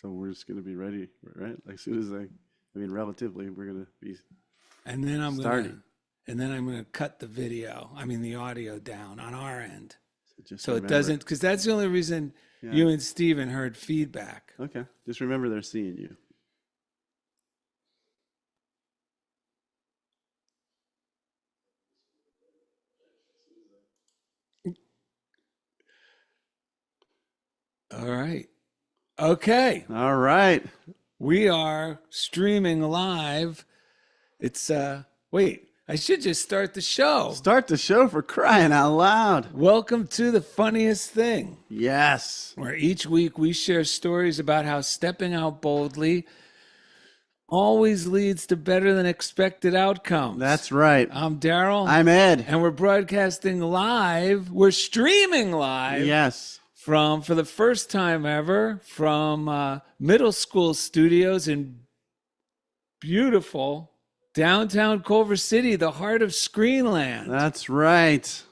So we're just going to be ready, right? Like as soon as relatively, we're going to be And then I'm starting. gonna cut the audio down on our end. So just So it remember. doesn't, because that's the only reason Yeah. you and Steven heard feedback. Okay. Just remember they're seeing you. All right. Okay. All right. We are streaming live. It's wait, I should just start the show. Start the show, for crying out loud. Welcome to The Funniest Thing, Yes. where each week we share stories about how stepping out boldly always leads to better than expected outcomes. That's right. I'm Darrell. I'm Ed. And we're broadcasting live. We're streaming live. Yes. For the first time ever, from middle school studios in beautiful downtown Culver City, the heart of Screenland. That's right.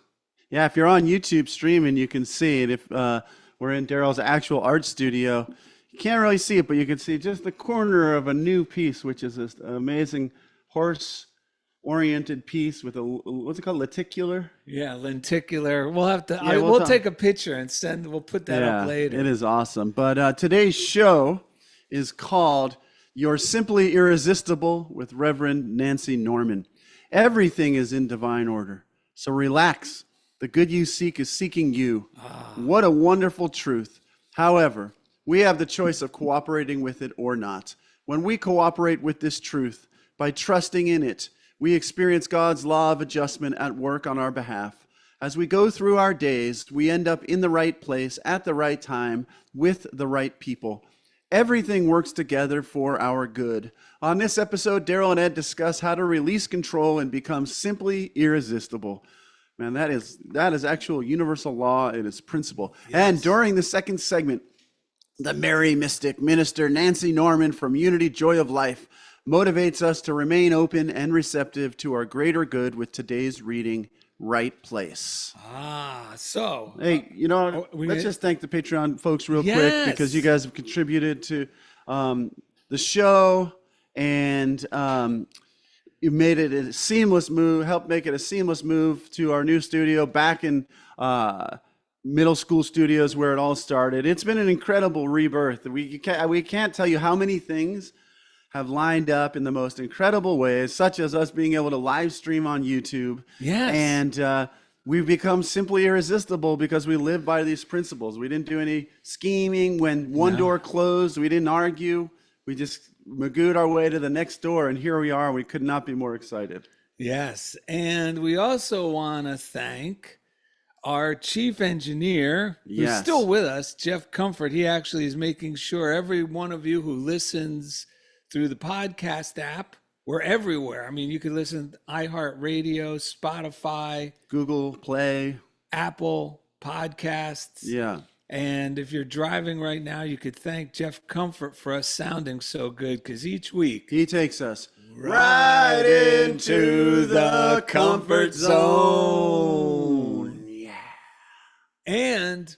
Yeah, if you're on YouTube streaming, you can see it. If we're in Darrell's actual art studio, you can't really see it, but you can see just the corner of a new piece, which is this amazing horse-oriented piece with a, what's it called, lenticular? Yeah, lenticular. We'll have to. Yeah, we'll take a picture and send. We'll put that up later. It is awesome. But today's show is called "You're Simply Irresistible" with Reverend Nancy Norman. Everything is in divine order, so relax. The good you seek is seeking you. What a wonderful truth. However, we have the choice of cooperating with it or not. When we cooperate with this truth by trusting in it, we experience God's law of adjustment at work on our behalf. As we go through our days, we end up in the right place at the right time with the right people. Everything works together for our good. On this episode, Darrell and Ed discuss how to release control and become simply irresistible. Man, that is actual universal law. It is principle. Yes. And during the second segment, the merry mystic minister Nancy Norman from Unity Joy of Life motivates us to remain open and receptive to our greater good with today's reading, Right Place. So hey, let's just thank the Patreon folks real quick, because you guys have contributed to the show, and you made it a seamless move, helped make it a seamless move to our new studio back in middle school studios where it all started. It's been an incredible rebirth. We can't tell you how many things have lined up in the most incredible ways, such as us being able to live stream on YouTube. Yes. And we've become simply irresistible because we live by these principles. We didn't do any scheming. When one door closed, we didn't argue. We just magooed our way to the next door, and here we are. We could not be more excited. Yes. And we also want to thank our chief engineer, who's still with us, Jeff Comfort. He actually is making sure every one of you who listens through the podcast app, we're everywhere. I mean, you can listen to iHeartRadio, Spotify, Google Play, Apple Podcasts. Yeah. And if you're driving right now, you could thank Jeff Comfort for us sounding so good, because each week he takes us right into the comfort zone. Yeah. And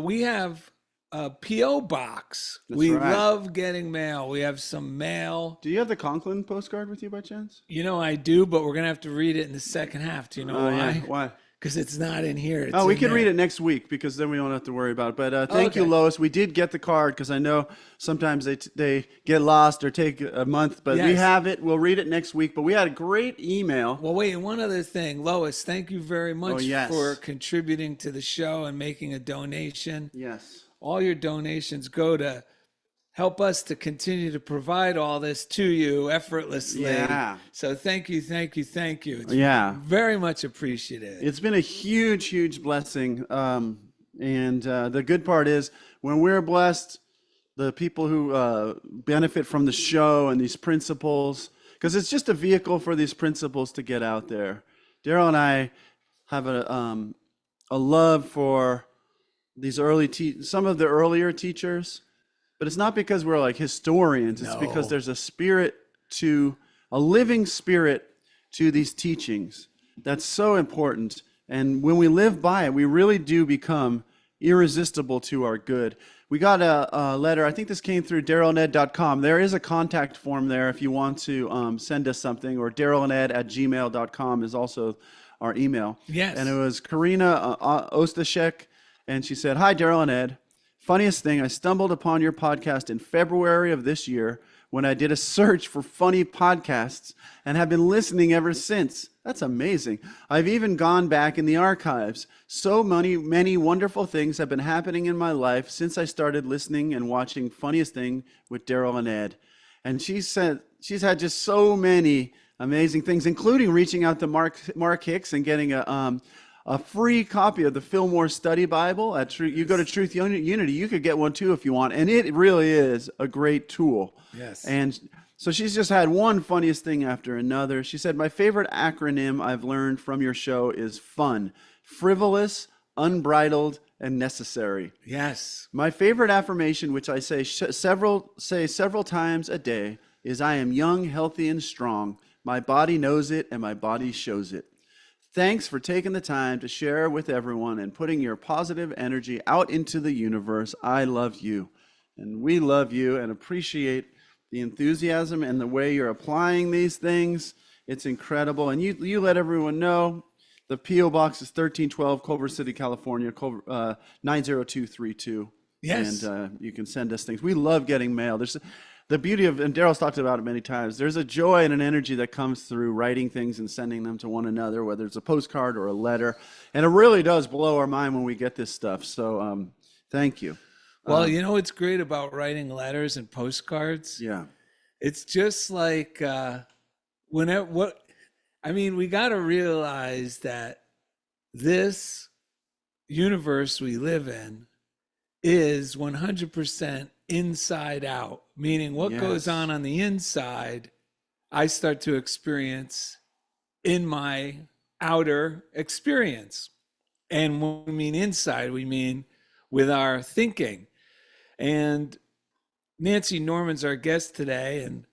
we have a P.O. box. That's we right. love getting mail. We have some mail. Do you have the Conklin postcard with you by chance? I do, but we're going to have to read it in the second half. Do you know why? Yeah. Why? Because it's not in here. We can read it next week, because then we don't have to worry about it. But thank you, Lois. We did get the card, because I know sometimes they get lost or take a month. But we have it. We'll read it next week. But we had a great email. Well, wait, one other thing. Lois, thank you very much for contributing to the show and making a donation. Yes. All your donations go to help us to continue to provide all this to you effortlessly. Yeah. So thank you. It's very much appreciated. It's been a huge, huge blessing. And the good part is, when we're blessed, the people who benefit from the show and these principles, because it's just a vehicle for these principles to get out there. Darrell and I have a love for these some of the earlier teachers. But it's not because we're like historians. It's because there's a living spirit to these teachings that's so important. And when we live by it, we really do become irresistible to our good. We got a letter. I think this came through darrellanded.com. There is a contact form there if you want to send us something, or darrellanded@gmail.com is also our email. Yes. And it was Karina Ostashek, and she said, "Hi, Darrell and Ed. Funniest thing, I stumbled upon your podcast in February of this year when I did a search for funny podcasts and have been listening ever since. That's amazing. I've even gone back in the archives. So many wonderful things have been happening in my life since I started listening and watching Funniest Thing with Darrell and Ed." And she said she's had just so many amazing things, including reaching out to Mark Hicks and getting a free copy of the Fillmore Study Bible. You go to Truth Unity, you could get one too if you want. And it really is a great tool. Yes. And so she's just had one funniest thing after another. She said, "My favorite acronym I've learned from your show is FUN, frivolous, unbridled, and necessary." Yes. "My favorite affirmation, which I say several times a day, is I am young, healthy, and strong. My body knows it and my body shows it. Thanks for taking the time to share with everyone and putting your positive energy out into the universe. I love you." And we love you and appreciate the enthusiasm and the way you're applying these things. It's incredible. And you let everyone know the P.O. Box is 1312, Culver City, California, 90232. Yes. And you can send us things. We love getting mail. There's the beauty of, and Darrell's talked about it many times, there's a joy and an energy that comes through writing things and sending them to one another, whether it's a postcard or a letter. And it really does blow our mind when we get this stuff. So thank you. Well, you know what's great about writing letters and postcards? Yeah. It's just like we got to realize that this universe we live in is 100% inside out, meaning what goes on the inside, I start to experience in my outer experience. And when we mean inside, we mean with our thinking. And Nancy Norman's our guest today, and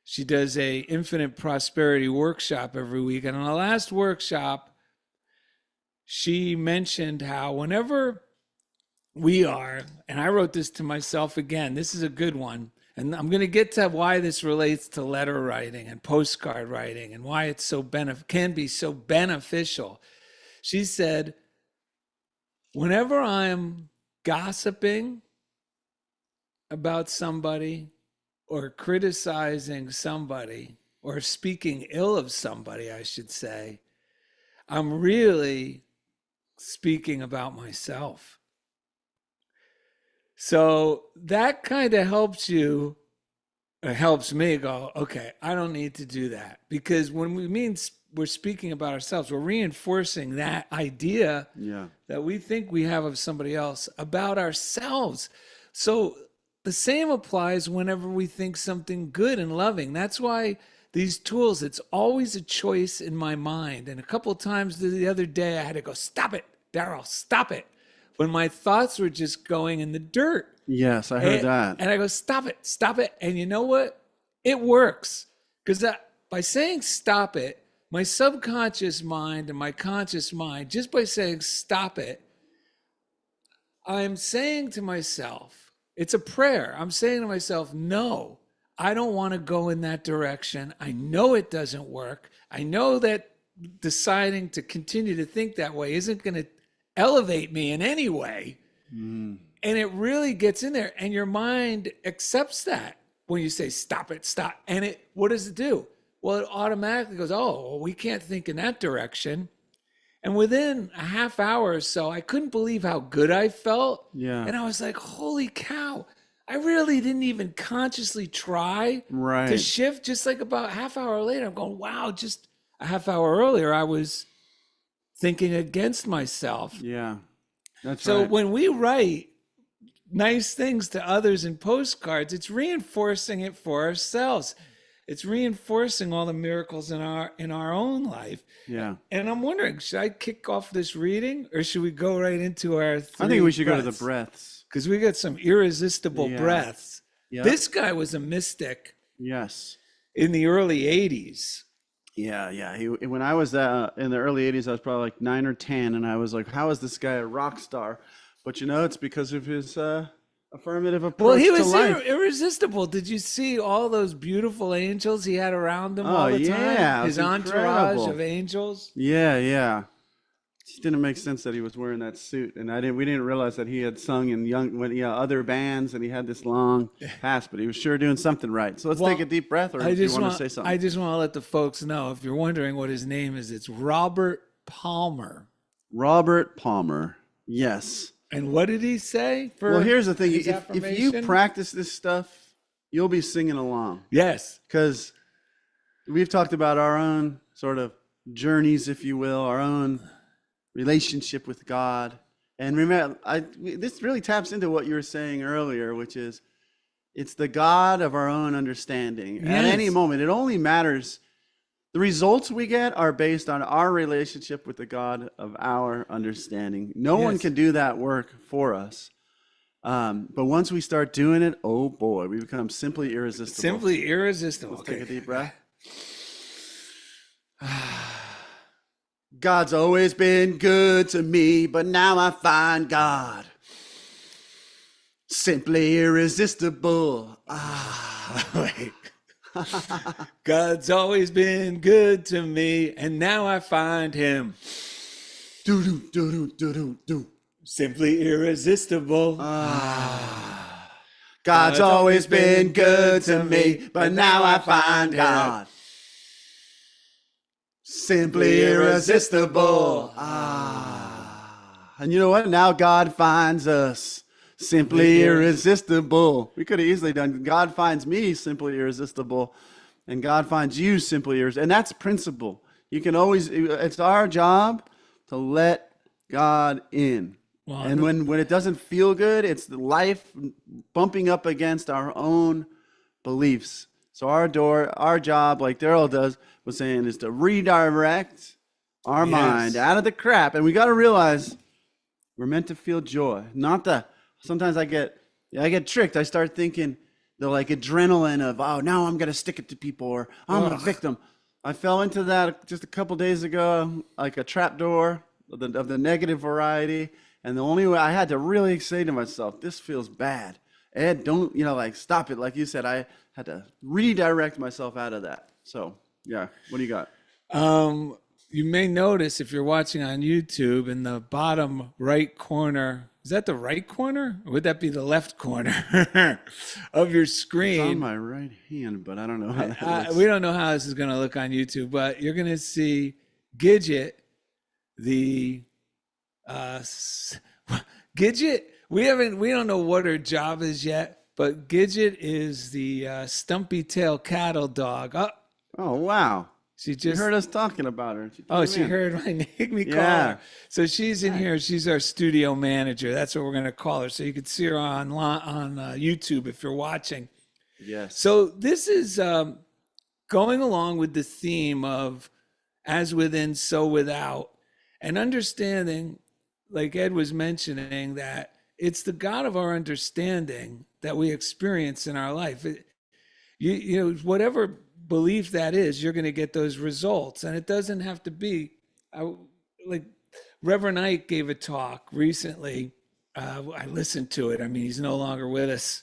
she does a infinite prosperity workshop every week. And in the last workshop, she mentioned how whenever we are, and I wrote this to myself again, this is a good one, and I'm going to get to why this relates to letter writing and postcard writing and why it's can be so beneficial. She said, whenever I'm gossiping about somebody or criticizing somebody or speaking ill of somebody, I should say, I'm really speaking about myself. So that kind of helps you, it helps me go, okay, I don't need to do that. Because when we're speaking about ourselves, we're reinforcing that idea that we think we have of somebody else about ourselves. So the same applies whenever we think something good and loving. That's why these tools, it's always a choice in my mind. And a couple of times the other day, I had to go, "Stop it, Darrell, stop it." When my thoughts were just going in the dirt. Yes, I heard that. And I go, stop it. And you know what? It works. Because by saying stop it, my subconscious mind and my conscious mind, just by saying stop it, I'm saying to myself, it's a prayer. I'm saying to myself, no, I don't want to go in that direction. I know it doesn't work. I know that deciding to continue to think that way isn't going to elevate me in any way. And it really gets in there, and your mind accepts that when you say stop it, stop. And what does it do? Well, it automatically goes, oh, well, we can't think in that direction. And within a half hour or so, I couldn't believe how good I felt. Yeah. And I was like, holy cow, I really didn't even consciously try to shift. Just like about a half hour later, I'm going, wow, just a half hour earlier, I was thinking against myself. Yeah, that's so right. So when we write nice things to others in postcards, it's reinforcing it for ourselves. It's reinforcing all the miracles in our own life. Yeah. And I'm wondering, should I kick off this reading or should we go right into our three I think we should breaths? go to the breaths. Because we got some irresistible breaths. Yep. This guy was a mystic. Yes. In the early 80s. Yeah. When I was in the early 80s, I was probably like 9 or 10, and I was like, how is this guy a rock star? But it's because of his affirmative approach Well, he to was life. irresistible. Did you see all those beautiful angels he had around him Oh, all the yeah, time? it His was entourage incredible. of angels. Yeah. It didn't make sense that he was wearing that suit, and we didn't realize that he had sung in other bands, and he had this long past, but he was sure doing something right. So let's take a deep breath, or do you want to say something? I just want to let the folks know, if you're wondering what his name is, it's Robert Palmer. Robert Palmer. Yes. And what did he say? Well, here's the thing. If you practice this stuff, you'll be singing along. Yes. Because we've talked about our own sort of journeys, if you will, our own relationship with God. And remember, this really taps into what you were saying earlier, which is it's the God of our own understanding. Yes. At any moment, it only matters. The results we get are based on our relationship with the God of our understanding. No one can do that work for us. But once we start doing it, oh boy, we become simply irresistible. Simply irresistible. Let's take a deep breath. God's always been good to me, but now I find God simply irresistible. Wait. God's always been good to me, and now I find him simply irresistible. God's always been good to me, but now I find God simply irresistible. And you know what? Now God finds us simply irresistible. We could have easily done God finds me simply irresistible, and God finds you simply irresistible. And that's principle. You can always, it's our job to let God in. Wow. And when it doesn't feel good, it's the life bumping up against our own beliefs. So our job, like Darrell was saying, is to redirect our mind out of the crap. And we got to realize we're meant to feel joy, not the. Sometimes I get tricked. I start thinking the like adrenaline of, oh, now I'm gonna stick it to people, or I'm a victim. I fell into that just a couple days ago, like a trapdoor of the negative variety. And the only way I had to really say to myself, this feels bad. Ed, don't, stop it. Like you said, I had to redirect myself out of that. So, yeah. What do you got? You may notice if you're watching on YouTube in the bottom right corner, is that the right corner? Or would that be the left corner of your screen? It's on my right hand, but I don't know how that looks. We don't know how this is going to look on YouTube, but you're going to see Gidget, the Gidget. We don't know what her job is yet, but Gidget is the stumpy tail cattle dog. Oh wow. She just heard us talking about her. She heard my name. Call her. So she's in here. She's our studio manager. That's what we're going to call her. So you can see her on YouTube if you're watching. Yes. So this is going along with the theme of as within, so without, and understanding, like Ed was mentioning, that it's the God of our understanding that we experience in our life. Whatever belief that is, you're going to get those results. And it doesn't have to be like Reverend Ike gave a talk recently. I listened to it. I mean, he's no longer with us,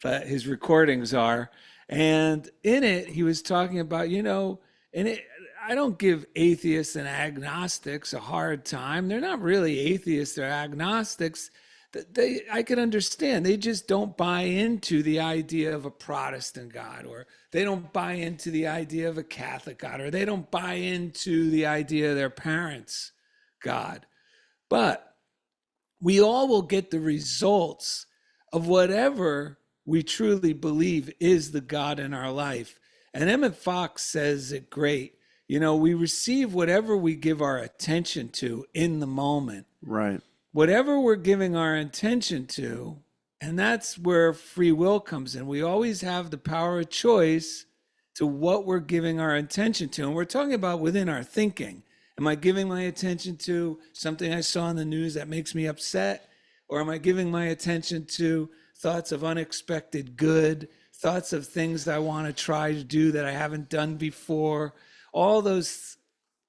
but his recordings are. And in it, he was talking about, I don't give atheists and agnostics a hard time. They're not really atheists, they're agnostics. I can understand. They just don't buy into the idea of a Protestant God, or they don't buy into the idea of a Catholic God, or they don't buy into the idea of their parents' God. But we all will get the results of whatever we truly believe is the God in our life. And Emmett Fox says it great. We receive whatever we give our attention to in the moment. Right. Whatever we're giving our attention to, and that's where free will comes in. We always have the power of choice to what we're giving our attention to. And we're talking about within our thinking. Am I giving my attention to something I saw in the news that makes me upset? Or am I giving my attention to thoughts of unexpected good, thoughts of things I want to try to do that I haven't done before? All those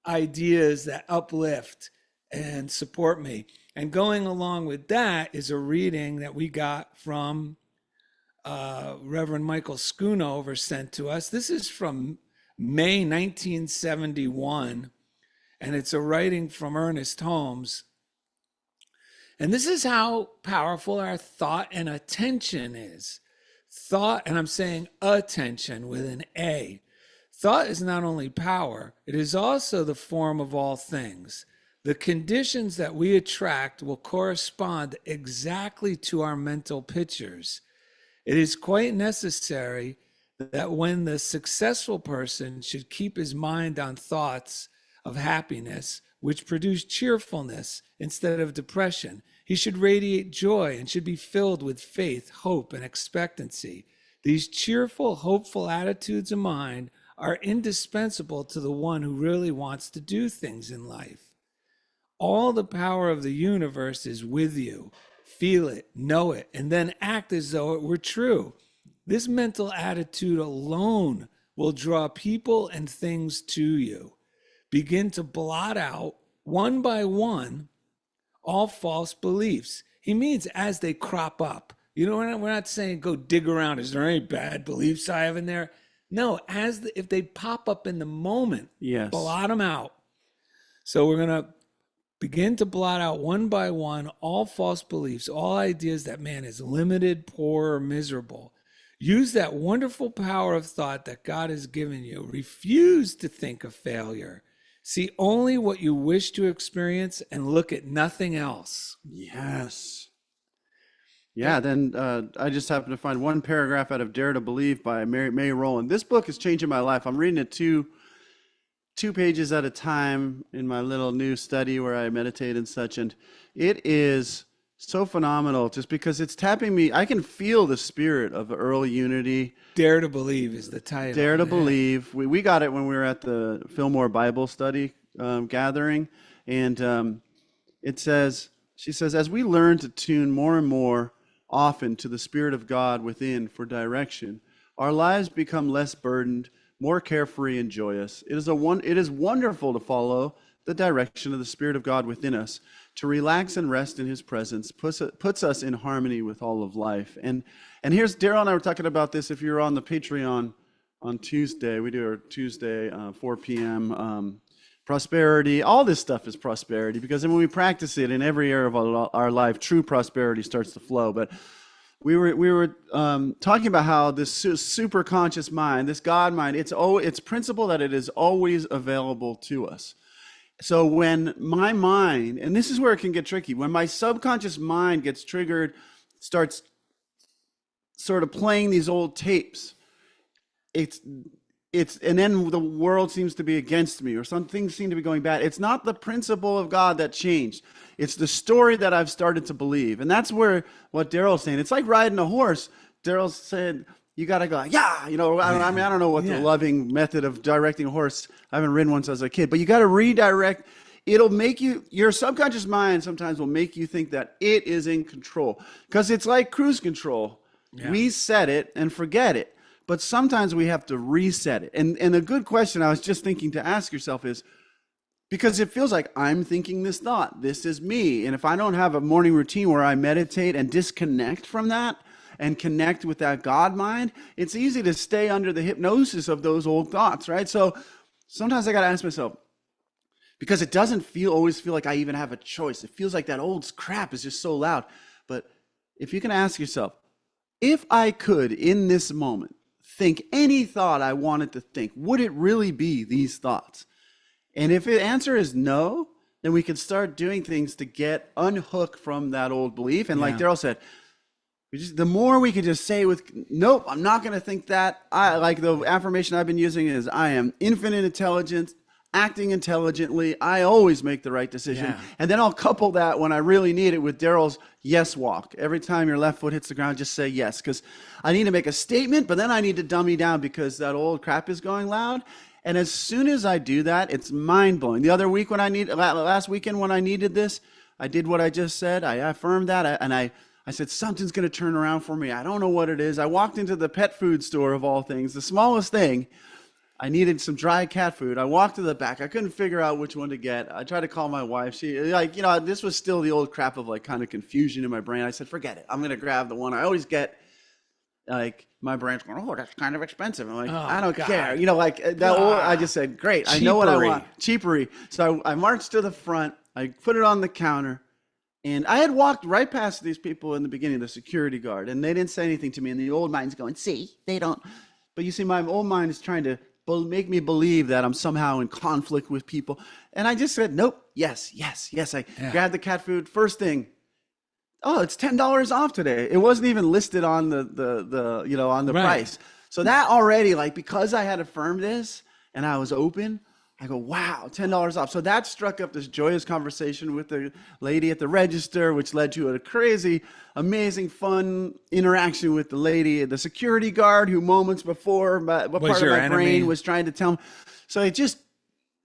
ideas that uplift and support me. And going along with that is a reading that we got from Reverend Michael Schoonover sent to us. This is from May 1971, and it's a writing from Ernest Holmes. And this is how powerful our thought and attention is. Thought, and I'm saying attention with an A. Thought is not only power, it is also the form of all things. The conditions that we attract will correspond exactly to our mental pictures. It is quite necessary that when the successful person should keep his mind on thoughts of happiness, which produce cheerfulness instead of depression, he should radiate joy and should be filled with faith, hope, and expectancy. These cheerful, hopeful attitudes of mind are indispensable to the one who really wants to do things in life. All the power of the universe is with you. Feel it, know it, and then act as though it were true. This mental attitude alone will draw people and things to you. Begin to blot out, one by one, all false beliefs. He means as they crop up. You know, we're not saying go dig around. Is there any bad beliefs I have in there? No, if they pop up in the moment, yes, blot them out. So we're going to begin to blot out one by one all false beliefs, all ideas that man is limited, poor, or miserable. Use that wonderful power of thought that God has given you. Refuse to think of failure. See only what you wish to experience and look at nothing else. Yes. Yeah, then I just happened to find one paragraph out of Dare to Believe by May Rowland. This book is changing my life. I'm reading it two pages at a time in my little new study where I meditate and such, and it is so phenomenal just because it's tapping me. I can feel the spirit of early unity. Dare to Believe is the title. Dare to Believe. We got it when we were at the Fillmore Bible study gathering, and she says, as we learn to tune more and more often to the Spirit of God within for direction, our lives become less burdened, more carefree and joyous. It is wonderful to follow the direction of the Spirit of God within us, to relax and rest in His presence, puts us in harmony with all of life. And here's Darrell and I were talking about this. If you're on the Patreon on Tuesday, we do our Tuesday 4 p.m. Prosperity. All this stuff is prosperity, because then when we practice it in every area of our life, true prosperity starts to flow. But we were talking about how this super conscious mind, this God mind, it's principle that it is always available to us. So when my mind, and this is where it can get tricky, when my subconscious mind gets triggered, starts sort of playing these old tapes, and then the world seems to be against me, or some things seem to be going bad. It's not the principle of God that changed. It's the story that I've started to believe. And that's where what Darrell's saying. It's like riding a horse. Darrell said, you got to go, yeah. You know, I don't know what the loving method of directing a horse. I haven't ridden one since I was a kid, but you got to redirect. It'll make your subconscious mind sometimes will make you think that it is in control, because it's like cruise control. Yeah. We set it and forget it. But sometimes we have to reset it. And a good question I was just thinking to ask yourself is, because it feels like I'm thinking this thought, this is me. And if I don't have a morning routine where I meditate and disconnect from that and connect with that God mind, it's easy to stay under the hypnosis of those old thoughts, right? So sometimes I got to ask myself, because it doesn't always feel like I even have a choice. It feels like that old crap is just so loud. But if you can ask yourself, if I could in this moment think any thought I wanted to think, would it really be these thoughts? And if the answer is no, then we can start doing things to get unhooked from that old belief. And like Darrell said, the more we could just say with, nope, I'm not going to think that. Like the affirmation I've been using is, I am infinite intelligence, acting intelligently. I always make the right decision. Yeah. And then I'll couple that when I really need it with Darrell's yes walk. Every time your left foot hits the ground, just say yes, because I need to make a statement, but then I need to dummy down because that old crap is going loud. And as soon as I do that, it's mind-blowing. The other week last weekend when I needed this, I did what I just said. I affirmed that, and I said, something's going to turn around for me. I don't know what it is. I walked into the pet food store of all things, the smallest thing. I needed some dry cat food. I walked to the back. I couldn't figure out which one to get. I tried to call my wife. She, like, you know, this was still the old crap of like kind of confusion in my brain. I said, forget it. I'm going to grab the one I always get. Like, my brain's going, oh, that's kind of expensive. I'm like, I don't care. You know, like that. I just said, great. I know what I want. Cheapery. So I marched to the front. I put it on the counter. And I had walked right past these people in the beginning, the security guard, and they didn't say anything to me. And the old mind's going, see, they don't. But you see, my old mind is trying to make me believe that I'm somehow in conflict with people. And I just said, nope, yes. I grabbed the cat food. First thing, oh, it's $10 off today. It wasn't even listed on the you know, on the price. So that already, like, because I had affirmed this and I was open, I go, wow, $10 off. So that struck up this joyous conversation with the lady at the register, which led to a crazy, amazing, fun interaction with the lady, the security guard, who moments before, what part of my brain was trying to tell me. So it just,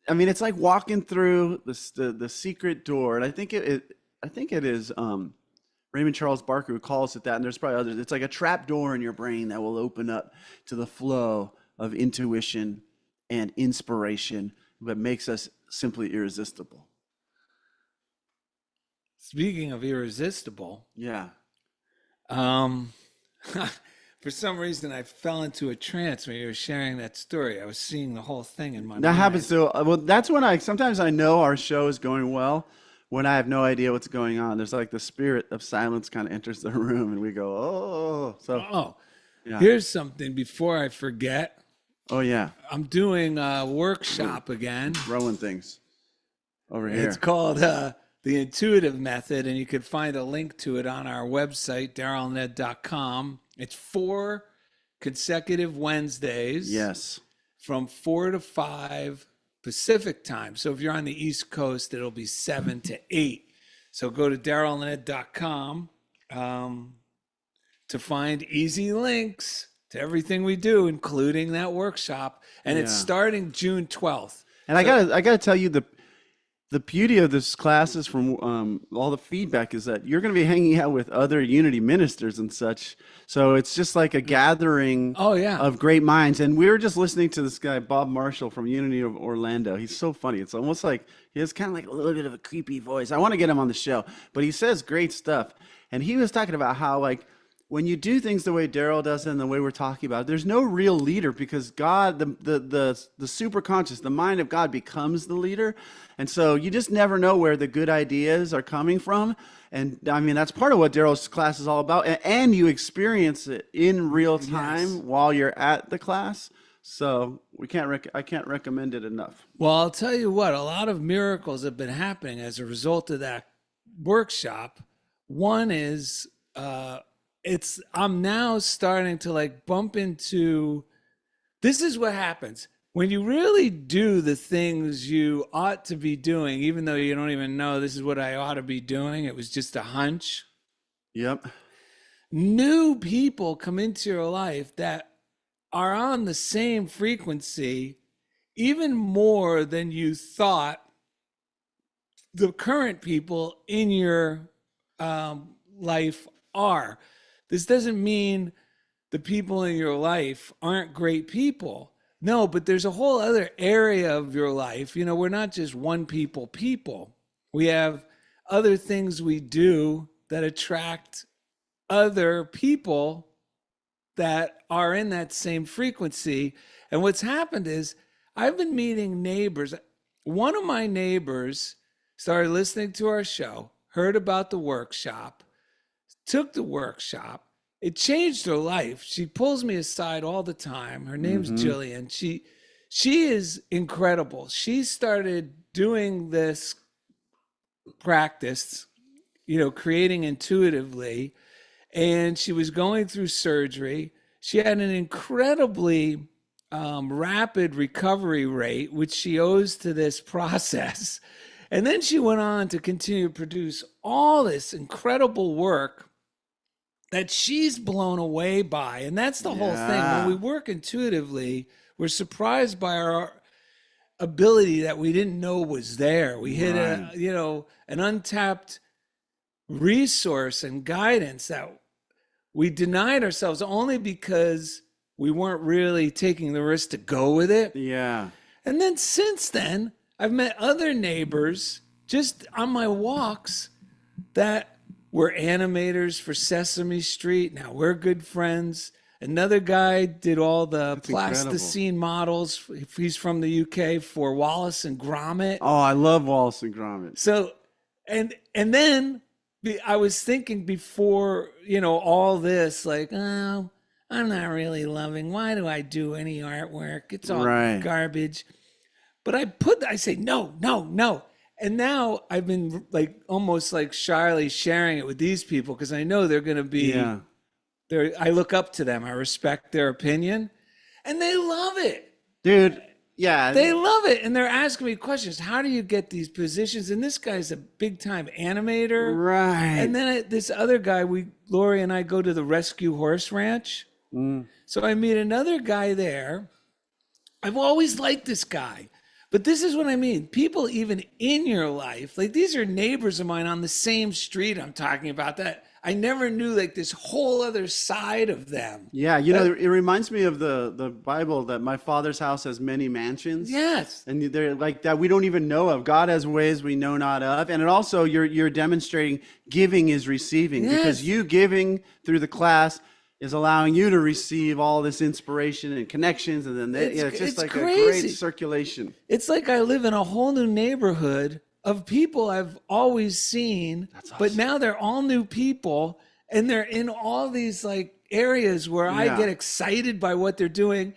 I mean, it's like walking through the secret door. And I think it is Raymond Charles Barker who calls it that. And there's probably others. It's like a trap door in your brain that will open up to the flow of intuition and inspiration that makes us simply irresistible. Speaking of irresistible, yeah. For some reason, I fell into a trance when you were sharing that story. I was seeing the whole thing in my mind. That happens to, well, that's when sometimes I know our show is going well when I have no idea what's going on. There's like the spirit of silence kind of enters the room and we go, oh. So, Here's something before I forget. Oh, yeah. I'm doing a workshop again. Throwing things over here. It's called The Intuitive Method, and you can find a link to it on our website, darrellanded.com. It's 4 consecutive Wednesdays. Yes. From 4 to 5 Pacific time. So if you're on the East Coast, it'll be 7 to 8. So go to darrellanded.com to find easy links to everything we do, including that workshop. And it's starting June 12th. And so, I gotta tell you, the beauty of this class is from all the feedback is that you're going to be hanging out with other Unity ministers and such. So it's just like a gathering of great minds. And we were just listening to this guy, Bob Marshall from Unity of Orlando. He's so funny. It's almost like he has kind of like a little bit of a creepy voice. I want to get him on the show, but he says great stuff. And he was talking about how, like, when you do things the way Darrell does it and the way we're talking about it, there's no real leader because God, the superconscious, the mind of God becomes the leader. And so you just never know where the good ideas are coming from. And I mean, that's part of what Darrell's class is all about. And you experience it in real time while you're at the class. So I can't recommend it enough. Well, I'll tell you what, a lot of miracles have been happening as a result of that workshop. One is, I'm now starting to like bump into, this is what happens when you really do the things you ought to be doing, even though you don't even know this is what I ought to be doing. It was just a hunch. Yep. New people come into your life that are on the same frequency, even more than you thought the current people in your life are. This doesn't mean the people in your life aren't great people. No, but there's a whole other area of your life. You know, we're not just one people. We have other things we do that attract other people that are in that same frequency. And what's happened is I've been meeting neighbors. One of my neighbors started listening to our show, heard about the workshop, took the workshop. It changed her life. She pulls me aside all the time. Her name's Jillian. She is incredible. She started doing this practice, you know, creating intuitively, and she was going through surgery. She had an incredibly rapid recovery rate, which she owes to this process. And then she went on to continue to produce all this incredible work that she's blown away by. And that's the whole thing. When we work intuitively, we're surprised by our ability that we didn't know was there. We hit an untapped resource and guidance that we denied ourselves only because we weren't really taking the risk to go with it. Yeah. And then since then, I've met other neighbors just on my walks that were animators for Sesame Street. Now we're good friends. Another guy did all the plasticine models. He's from the UK for Wallace and Gromit. Oh, I love Wallace and Gromit. So, and then I was thinking before, all this, like, oh, I'm not really loving. Why do I do any artwork? It's all garbage. But I say, no. And now I've been like almost like shyly sharing it with these people because I know they're going to be, I look up to them. I respect their opinion and they love it. Dude, yeah. They love it. And they're asking me questions. How do you get these positions? And this guy's a big time animator. Right. And then this other guy, Lori and I go to the Rescue Horse Ranch. So I meet another guy there. I've always liked this guy. But this is what I mean. People even in your life, like these are neighbors of mine on the same street I'm talking about that I never knew like this whole other side of them. Yeah, it reminds me of the Bible that my Father's house has many mansions. Yes. And they're like that we don't even know of. God has ways we know not of. And it also, you're demonstrating giving is receiving. Yes. Because you giving through the class is allowing you to receive all this inspiration and connections, and then it's just like crazy. A great circulation. It's like I live in a whole new neighborhood of people I've always seen, awesome. But now they're all new people, and they're in all these like areas where I get excited by what they're doing.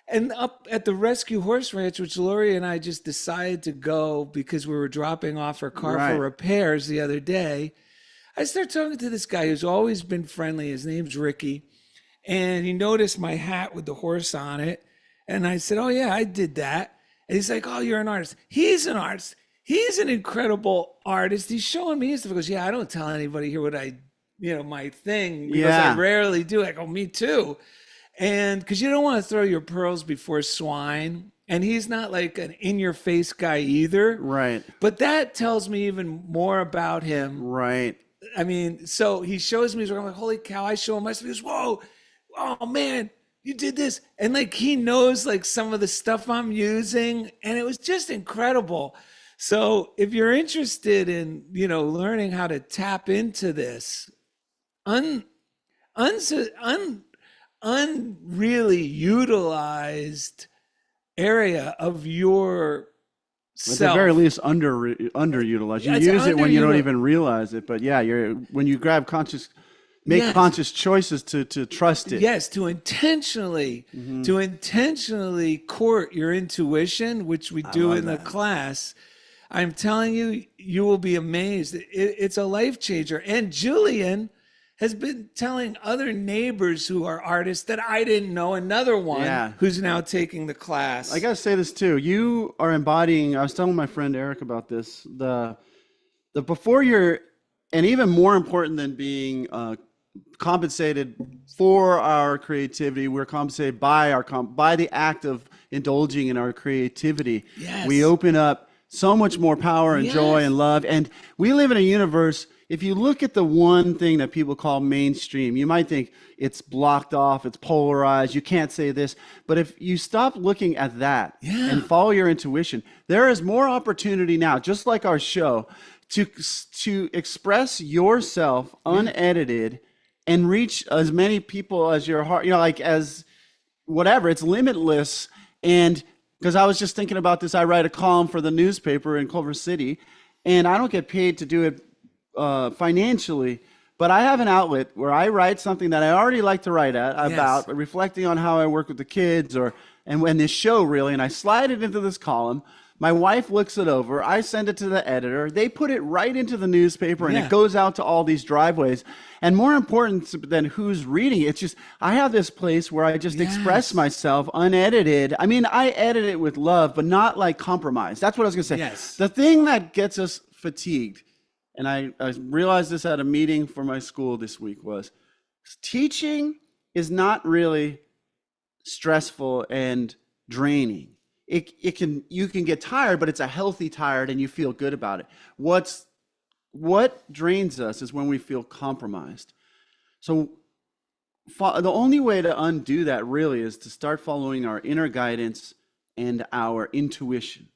And up at the Rescue Horse Ranch, which Lori and I just decided to go because we were dropping off our car for repairs the other day, I start talking to this guy who's always been friendly. His name's Ricky. And he noticed my hat with the horse on it. And I said, oh, yeah, I did that. And he's like, oh, you're an artist. He's an artist. He's an incredible artist. He's showing me his stuff. He goes, yeah, I don't tell anybody here what my thing. Because I rarely do. I go, me too. And because you don't want to throw your pearls before swine. And he's not like an in-your-face guy either. Right. But that tells me even more about him. Right. I mean, so he shows me his work. I'm like, holy cow, I show him my stuff. He goes, whoa, oh man, you did this. And like, he knows like some of the stuff I'm using. And it was just incredible. So if you're interested in, learning how to tap into this unreally utilized area of your at the very least, underutilized. You use it when you don't even realize it. But yeah, when you make conscious choices to trust it. Yes, to intentionally court your intuition, which we do in the class. I'm telling you, you will be amazed. It's a life changer. And Julian has been telling other neighbors who are artists that I didn't know, another one who's now taking the class. I got to say this too. You are embodying, I was telling my friend Eric about this, the before you're, and even more important than being compensated for our creativity, we're compensated by by the act of indulging in our creativity. Yes. We open up so much more power and joy and love. And we live in a universe. If you look at the one thing that people call mainstream, you might think it's blocked off, it's polarized, you can't say this. But if you stop looking at that and follow your intuition, there is more opportunity now, just like our show, to express yourself unedited and reach as many people as your heart, as whatever, it's limitless. And because I was just thinking about this, I write a column for the newspaper in Culver City, and I don't get paid to do it financially, but I have an outlet where I write something that I already like to write about, reflecting on how I work with the kids and when this show really, and I slide it into this column. My wife looks it over. I send it to the editor. They put it right into the newspaper, and it goes out to all these driveways. And more important than who's reading it, it's just I have this place where I just express myself unedited. I mean, I edit it with love, but not like compromise. That's what I was going to say. Yes. The thing that gets us fatigued, and I realized this at a meeting for my school this week, was teaching is not really stressful and draining. You can get tired, but it's a healthy tired and you feel good about it. What drains us is when we feel compromised. So the only way to undo that really is to start following our inner guidance and our intuition,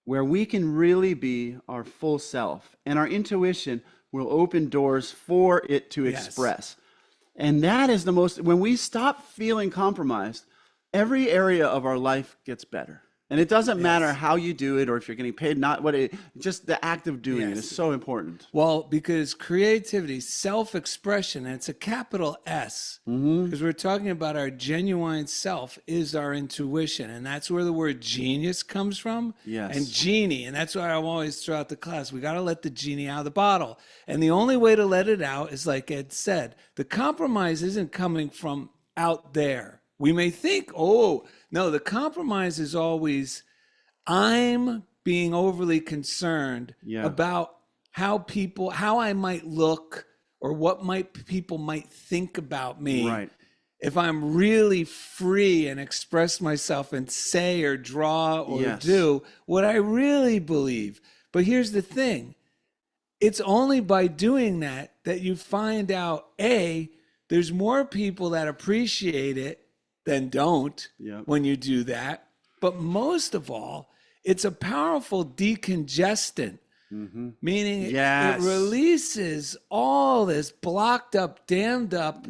where we can really be our full self. And our intuition will open doors for it to express. And that is the most, when we stop feeling compromised, every area of our life gets better. And it doesn't matter how you do it or if you're getting paid, not what it, just the act of doing it is so important. Well, because creativity, self-expression, and it's a capital S, because we're talking about our genuine self is our intuition. And that's where the word genius comes from. Yes. And genie. And that's why I'm always throughout the class, we got to let the genie out of the bottle. And the only way to let it out is like Ed said, the compromise isn't coming from out there. We may think, oh, no, the compromise is always, I'm being overly concerned about how I might look or what people might think about me. Right. If I'm really free and express myself and say or draw or do what I really believe. But here's the thing. It's only by doing that you find out, A, there's more people that appreciate it than don't when you do that. But most of all, it's a powerful decongestant, meaning it releases all this blocked up, dammed up,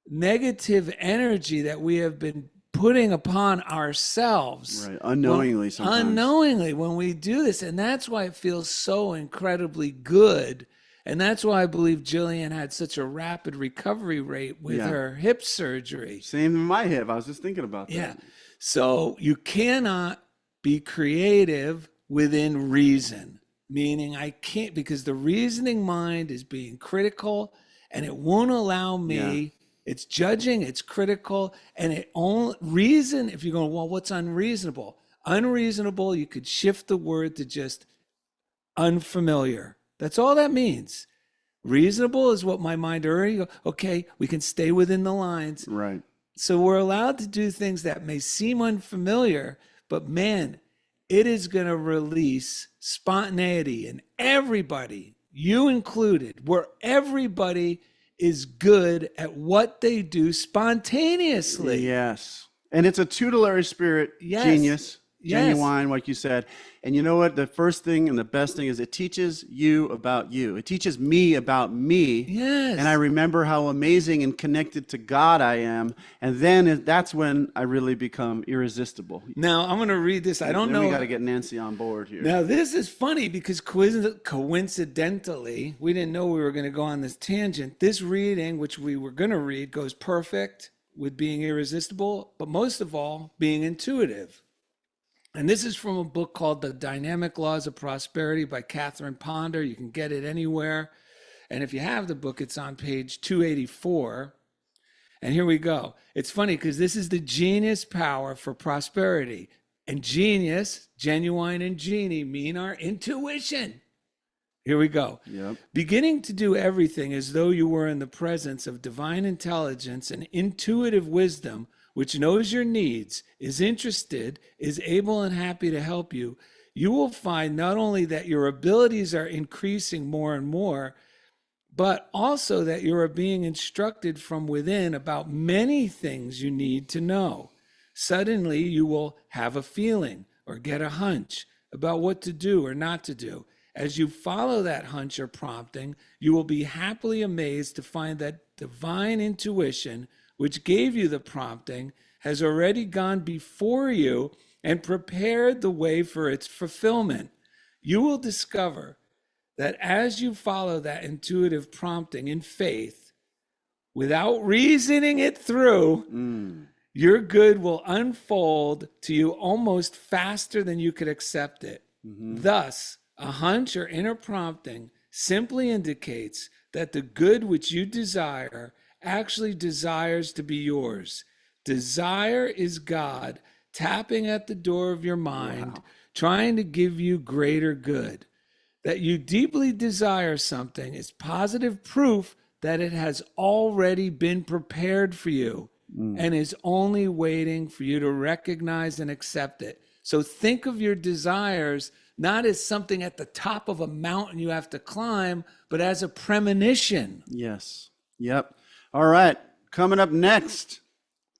negative energy that we have been putting upon ourselves. Right, unknowingly sometimes. Unknowingly when we do this. And that's why it feels so incredibly good. And that's why I believe Jillian had such a rapid recovery rate with her hip surgery. Same in my hip. I was just thinking about that. Yeah. So you cannot be creative within reason, meaning I can't, because the reasoning mind is being critical and it won't allow me. It's judging, it's critical, and it only reason, if you're going, well, what's unreasonable? Unreasonable, you could shift the word to just unfamiliar. That's all that means. Reasonable is what my mind already, okay, we can stay within the lines. Right. So we're allowed to do things that may seem unfamiliar, but man, it is going to release spontaneity in everybody, you included, where everybody is good at what they do spontaneously. Yes. And it's a tutelary spirit, genius, genuine, like you said. And you know what? The first thing and the best thing is it teaches you about you. It teaches me about me. Yes. And I remember how amazing and connected to God I am. And then that's when I really become irresistible. Now, I'm going to read this. I don't know. We got to get Nancy on board here. Now, this is funny because coincidentally, we didn't know we were going to go on this tangent. This reading, which we were going to read, goes perfect with being irresistible, but most of all, being intuitive. And this is from a book called The Dynamic Laws of Prosperity by Catherine Ponder. You can get it anywhere. And if you have the book, it's on page 284. And here we go. It's funny because this is the genius power for prosperity. And genius, genuine and genie mean our intuition. Here we go. Yep. Beginning to do everything as though you were in the presence of divine intelligence and intuitive wisdom, which knows your needs, is interested, is able and happy to help you, you will find not only that your abilities are increasing more and more, but also that you are being instructed from within about many things you need to know. Suddenly, you will have a feeling or get a hunch about what to do or not to do. As you follow that hunch or prompting, you will be happily amazed to find that divine intuition, which gave you the prompting, has already gone before you and prepared the way for its fulfillment. You will discover that as you follow that intuitive prompting in faith, without reasoning it through, your good will unfold to you almost faster than you could accept it. Thus, a hunch or inner prompting simply indicates that the good which you desire actually desires to be yours. Desire is God tapping at the door of your mind, trying to give you greater good. That you deeply desire something is positive proof that it has already been prepared for you and is only waiting for you to recognize and accept it. So think of your desires not as something at the top of a mountain you have to climb, but as a premonition. Yes. Yep. All right. Coming up next,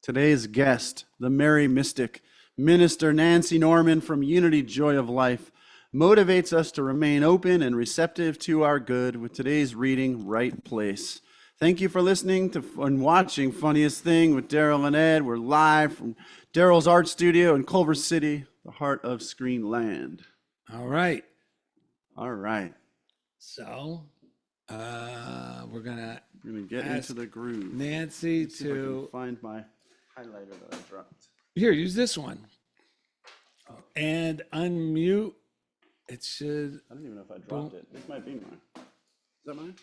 today's guest, the Merry Mystic, Minister Nancy Norman from Unity Joy of Life, motivates us to remain open and receptive to our good with today's reading, Right Place. Thank you for listening to and watching Funniest Thing with Darrell and Ed. We're live from Darrell's art studio in Culver City, the heart of Screen Land. All right. So, we're gonna get into the groove. Nancy to find my highlighter that I dropped. Here, use this one. And unmute. It should. I don't even know if I dropped it. This might be mine. Is that mine?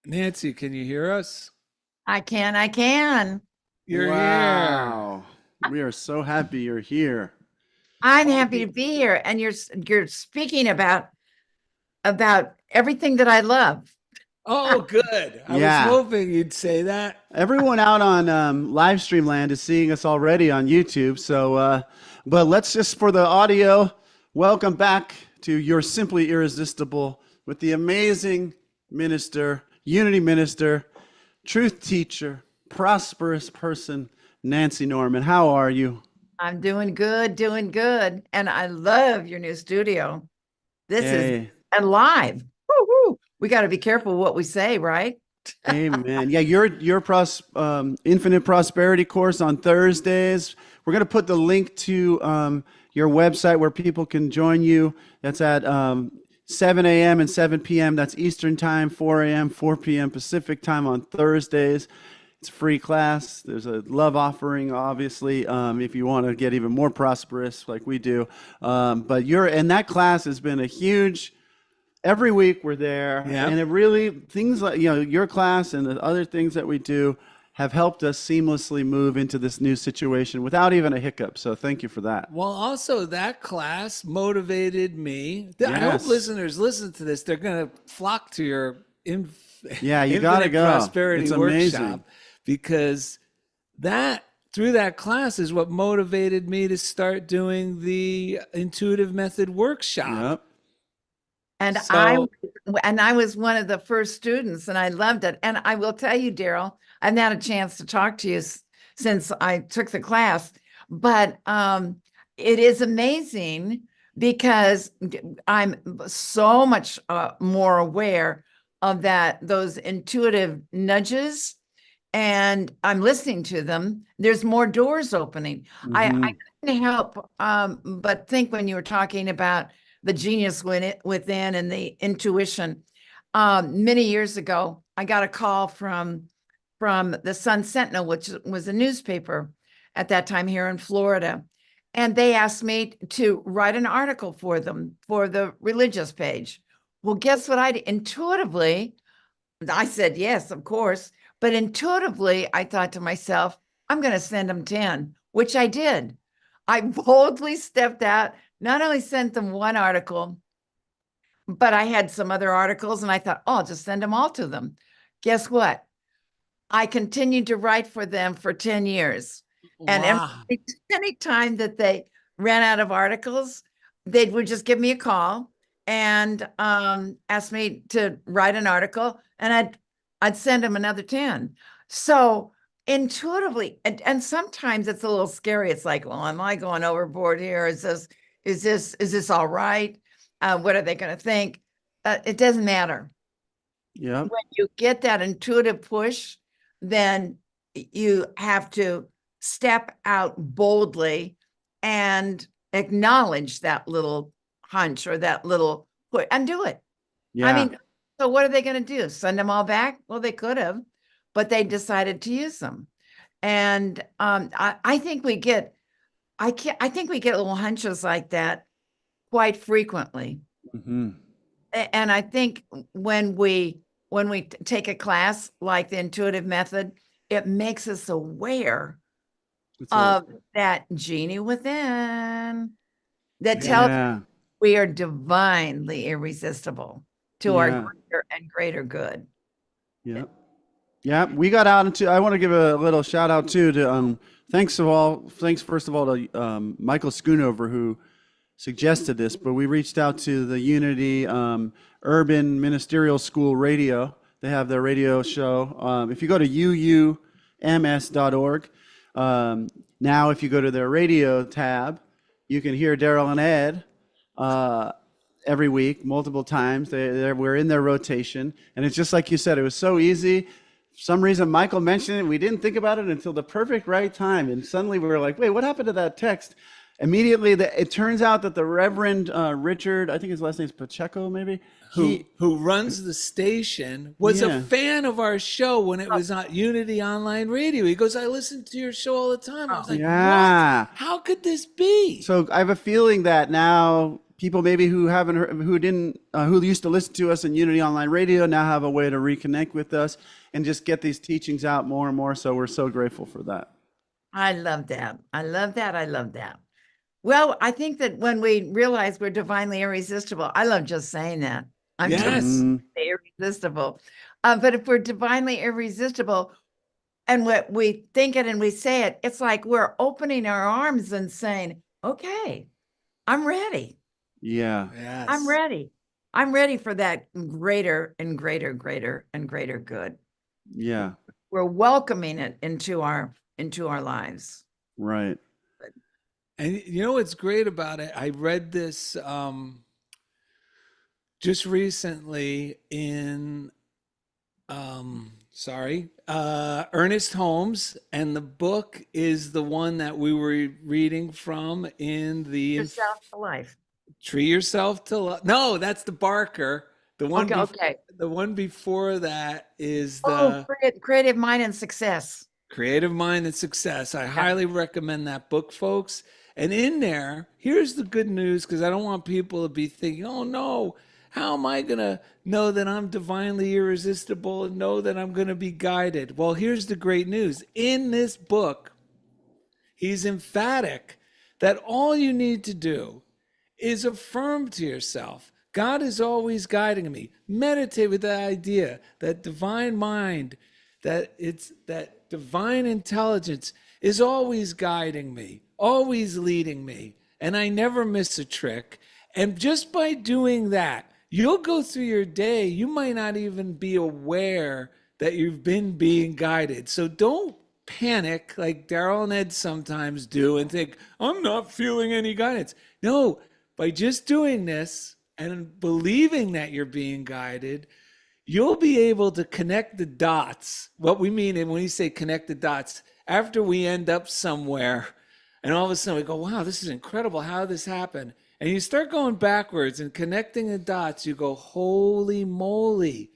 Nancy, can you hear us? I can. You're here. Wow. We are so happy you're here. I'm happy to be here. And you're speaking about everything that I love. Oh, good. I was hoping you'd say that. Everyone out on live stream land is seeing us already on YouTube. So, but let's just, for the audio, welcome back to You're Simply Irresistible with the amazing minister, Unity minister, truth teacher, prosperous person, Nancy Norman. How are you? I'm doing good. And I love your new studio. This is alive. Woo-hoo. We got to be careful what we say, right? Amen. Yeah, your Infinite Prosperity course on Thursdays. We're going to put the link to your website where people can join you. That's at 7 a.m. and 7 p.m. That's Eastern Time, 4 a.m., 4 p.m. Pacific Time on Thursdays. It's a free class. There's a love offering, obviously, if you want to get even more prosperous like we do. And that class has been a huge. Every week we're there, and it really, things like, your class and the other things that we do have helped us seamlessly move into this new situation without even a hiccup. So thank you for that. Well, also that class motivated me. I hope listeners listen to this. They're going to flock to your you got to go. Prosperity it's workshop amazing. Because through that class is what motivated me to start doing the intuitive method workshop. Yep. And I was one of the first students, and I loved it. And I will tell you, Darrell, I've not had a chance to talk to you since I took the class, but it is amazing because I'm so much more aware of those intuitive nudges, and I'm listening to them. There's more doors opening. Mm-hmm. I couldn't help but think when you were talking about the genius within and the intuition. Many years ago, I got a call from the Sun Sentinel, which was a newspaper at that time here in Florida. And they asked me to write an article for them for the religious page. Well, guess what intuitively, I said, yes, of course. But intuitively, I thought to myself, I'm going to send them 10, which I did. I boldly stepped out, not only sent them one article, but I had some other articles, and I thought, I'll just send them all to them. Guess what? I continued to write for them for 10 years. Wow. And any time that they ran out of articles, they would just give me a call and ask me to write an article, and I'd send them another 10. So intuitively, and sometimes it's a little scary. It's like, well, am I going overboard here? Is this all right? What are they going to think? It doesn't matter. Yeah. When you get that intuitive push, then you have to step out boldly and acknowledge that little hunch or that little push and do it. Yeah. I mean, so what are they going to do? Send them all back? Well, they could have, but they decided to use them. And I think we get little hunches like that quite frequently. Mm-hmm. And I think when we take a class like the intuitive method, it makes us aware of that genie within that tells us we are divinely irresistible to our greater and greater good. Yeah. Yeah, we got out into, I want to give a little shout out too to, thanks first of all to Michael Schoonover, who suggested this, but we reached out to the Unity Urban Ministerial School Radio. They have their radio show. If you go to uums.org, now if you go to their radio tab, you can hear Darrell and Ed every week, multiple times. We're in their rotation. And it's just like you said, it was so easy. For some reason, Michael mentioned it. We didn't think about it until the perfect right time. And suddenly we were like, wait, what happened to that text? Immediately, it turns out that the Reverend Richard, I think his last name's Pacheco, maybe, who runs the station, was a fan of our show when it was on Unity Online Radio. He goes, I listen to your show all the time. I was like, what? How could this be? So I have a feeling that now people maybe who haven't heard, who used to listen to us in Unity Online Radio now have a way to reconnect with us and just get these teachings out more and more. So we're so grateful for that. I love that. I love that. I love that. Well, I think that when we realize we're divinely irresistible, I love just saying that. I'm just irresistible. But if we're divinely irresistible and we think it and we say it, it's like we're opening our arms and saying, okay, I'm ready. Yeah. Yes. I'm ready. I'm ready for that greater and greater, greater and greater good. Yeah. We're welcoming it into our lives. Right. And you know what's great about it? I read this just recently in Ernest Holmes, and the book is the one that we were reading from in the Yourself to life. Treat Yourself to Life. No, that's the Barker. The one the one before that is the Creative Mind and Success. Creative Mind and Success. I highly recommend that book, folks. And in there, here's the good news, because I don't want people to be thinking, oh no, how am I going to know that I'm divinely irresistible and know that I'm going to be guided? Well, here's the great news. In this book, he's emphatic that all you need to do is affirm to yourself, God is always guiding me. Meditate with the idea that divine mind, that divine intelligence is always guiding me, always leading me, and I never miss a trick. And just by doing that, you'll go through your day. You might not even be aware that you've been being guided. So don't panic like Darrell and Ed sometimes do and think, I'm not feeling any guidance. No, by just doing this and believing that you're being guided, you'll be able to connect the dots. What we mean when we say connect the dots, after we end up somewhere and all of a sudden we go, wow, this is incredible how this happened. And you start going backwards and connecting the dots, you go, holy moly.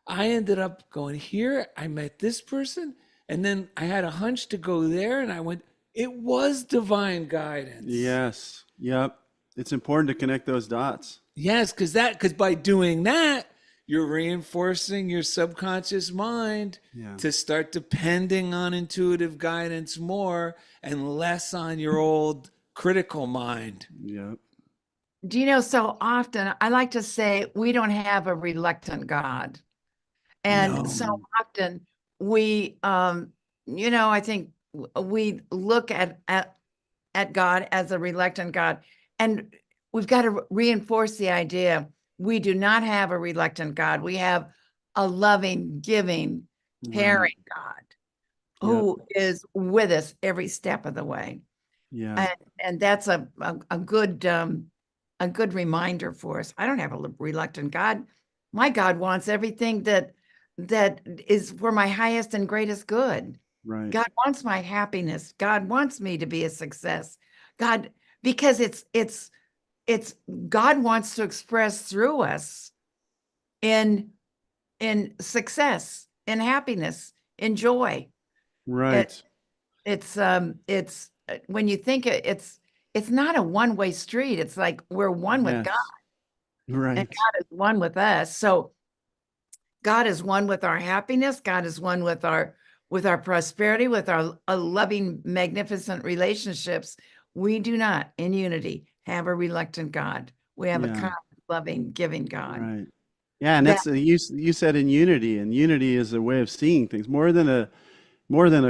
I ended up going here, I met this person, and then I had a hunch to go there, and I went, it was divine guidance. Yes. Yep. It's important to connect those dots. Yes, because by doing that, you're reinforcing your subconscious mind to start depending on intuitive guidance more and less on your old critical mind. Yep. Do you know, so often I like to say we don't have a reluctant God. And so often we, I think we look at God as a reluctant God. And we've got to reinforce the idea we do not have a reluctant God. We have a loving, giving, caring God who is with us every step of the way. Yeah. And that's a good reminder for us. I don't have a reluctant God. My God wants everything that is for my highest and greatest good. Right. God wants my happiness. God wants me to be a success. God, because it's God wants to express through us in success, in happiness, in joy. Right. It's when you think it's not a one-way street. It's like we're one with God. Right. And God is one with us. So God is one with our happiness. God is one with our prosperity, with our loving, magnificent relationships. We do not, in unity, have a reluctant God. We have a kind, loving, giving God. Right. Yeah, and that's you said in unity, and unity is a way of seeing things more than a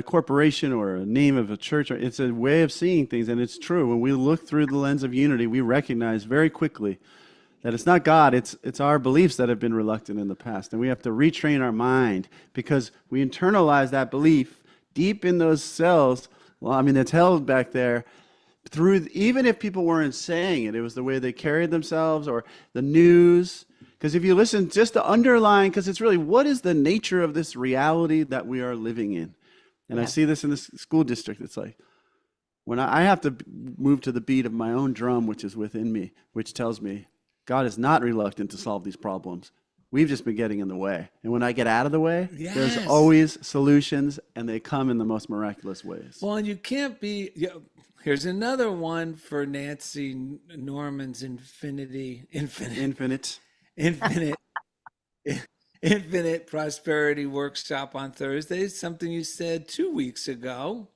corporation or a name of a church. It's a way of seeing things, and it's true. When we look through the lens of unity, we recognize very quickly that it's not God, it's our beliefs that have been reluctant in the past. And we have to retrain our mind because we internalize that belief deep in those cells. Well, I mean, it's held back there through, even if people weren't saying it, it was the way they carried themselves or the news. Because if you listen, just the underlying, because it's really, what is the nature of this reality that we are living in? And I see this in the school district. It's like, when I have to move to the beat of my own drum, which is within me, which tells me God is not reluctant to solve these problems. We've just been getting in the way. And when I get out of the way, there's always solutions, and they come in the most miraculous ways. Well, and you can't be, here's another one for Nancy Norman's Infinite Prosperity Workshop on Thursdays. Something you said 2 weeks ago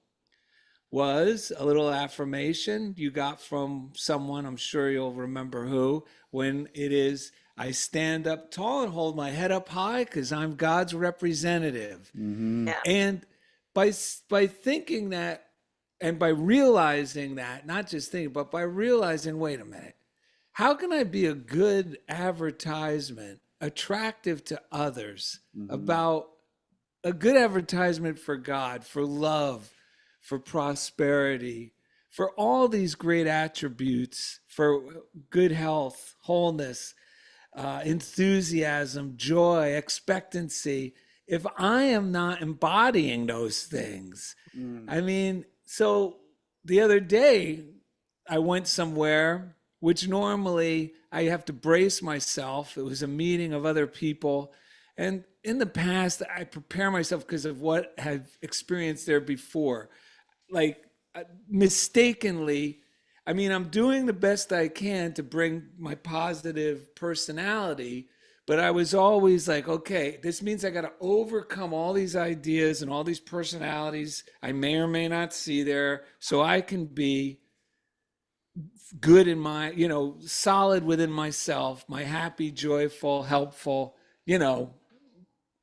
was a little affirmation you got from someone, I'm sure you'll remember who, when it is, I stand up tall and hold my head up high because I'm God's representative. Mm-hmm. Yeah. And by thinking that and by realizing that, not just thinking, but by realizing, wait a minute, how can I be a good advertisement, attractive to others, about a good advertisement for God, for love, for prosperity, for all these great attributes, for good health, wholeness, enthusiasm, joy, expectancy, if I am not embodying those things? I mean, so the other day I went somewhere, which normally I have to brace myself. It was a meeting of other people. And in the past, I prepare myself because of what I've experienced there before. Like mistakenly, I mean, I'm doing the best I can to bring my positive personality, but I was always like, okay, this means I got to overcome all these ideas and all these personalities I may or may not see there so I can be good in my, solid within myself, my happy, joyful, helpful,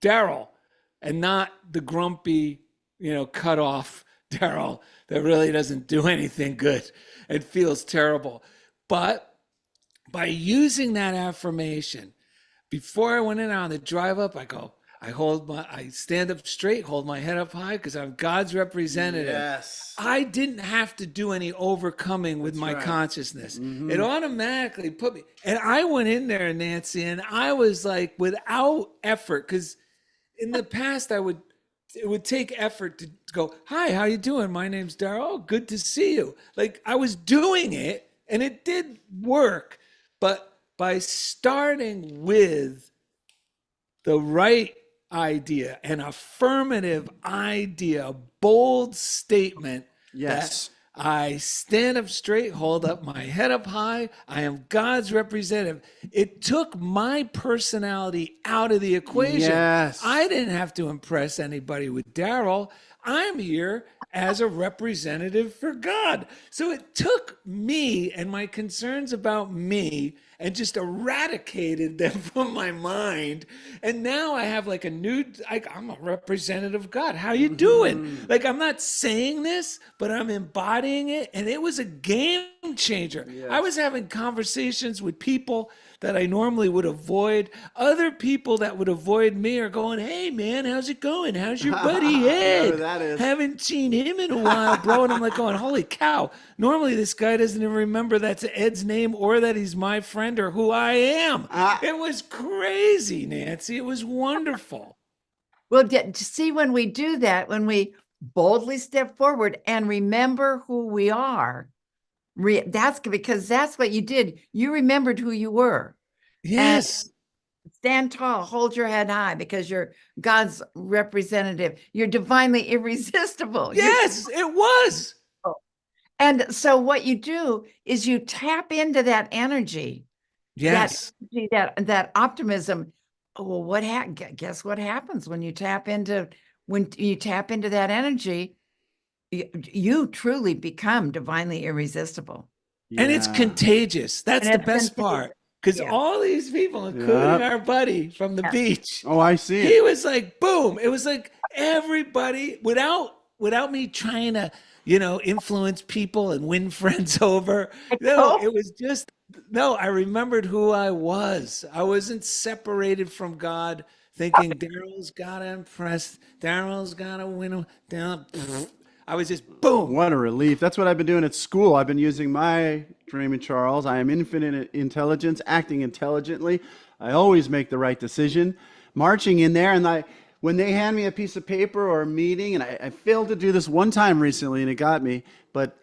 Darrell, and not the grumpy, cut off Darrell that really doesn't do anything good and feels terrible. But by using that affirmation, before I went in on the drive up, I stand up straight, hold my head up high because I'm God's representative. Yes. I didn't have to do any overcoming with my consciousness. It automatically put me, and I went in there, Nancy, and I was like, without effort, because in the past it would take effort to go, hi, how you doing? My name's Darrell. Oh, good to see you. Like I was doing it and it did work. But by starting with the right idea, an affirmative idea, bold statement, Yes. that I stand up straight, hold up my head up high. I am God's representative. It took my personality out of the equation. Yes. I didn't have to impress anybody with Darrell. I'm here as a representative for God. So it took me and my concerns about me and just eradicated them from my mind. And now I have like I'm a representative of God. How you doing? Like I'm not saying this, but I'm embodying it. And it was a game changer. Yes. I was having conversations with people that I normally would avoid. Other people that would avoid me are going, hey man, how's it going? How's your buddy Ed? That is. Haven't seen him in a while, bro. And I'm like going, holy cow. Normally this guy doesn't even remember that's Ed's name or that he's my friend or who I am. It was crazy, Nancy. It was wonderful. Well, see, when we do that, when we boldly step forward and remember who we are, that's because that's what you did. You remembered who you were. Yes. And stand tall, hold your head high because you're God's representative. You're divinely irresistible. Yes, it was. And so what you do is you tap into that energy. Yes. That optimism. Oh, well, guess what happens when you tap into that energy? You truly become divinely irresistible. And it's contagious. That's the best part. Because all these people, including our buddy from the beach. Oh, I see. He was like, boom. It was like everybody, without me trying to, influence people and win friends over. No, it was just No, I remembered who I was. I wasn't separated from God, thinking Darrell's gotta impress, Darrell's gotta win. I was just boom. What a relief. That's what I've been doing at school. I've been using my dream in Charles. I am infinite intelligence, acting intelligently. I always make the right decision. Marching in there, and when they hand me a piece of paper or a meeting, and I failed to do this one time recently, and it got me, but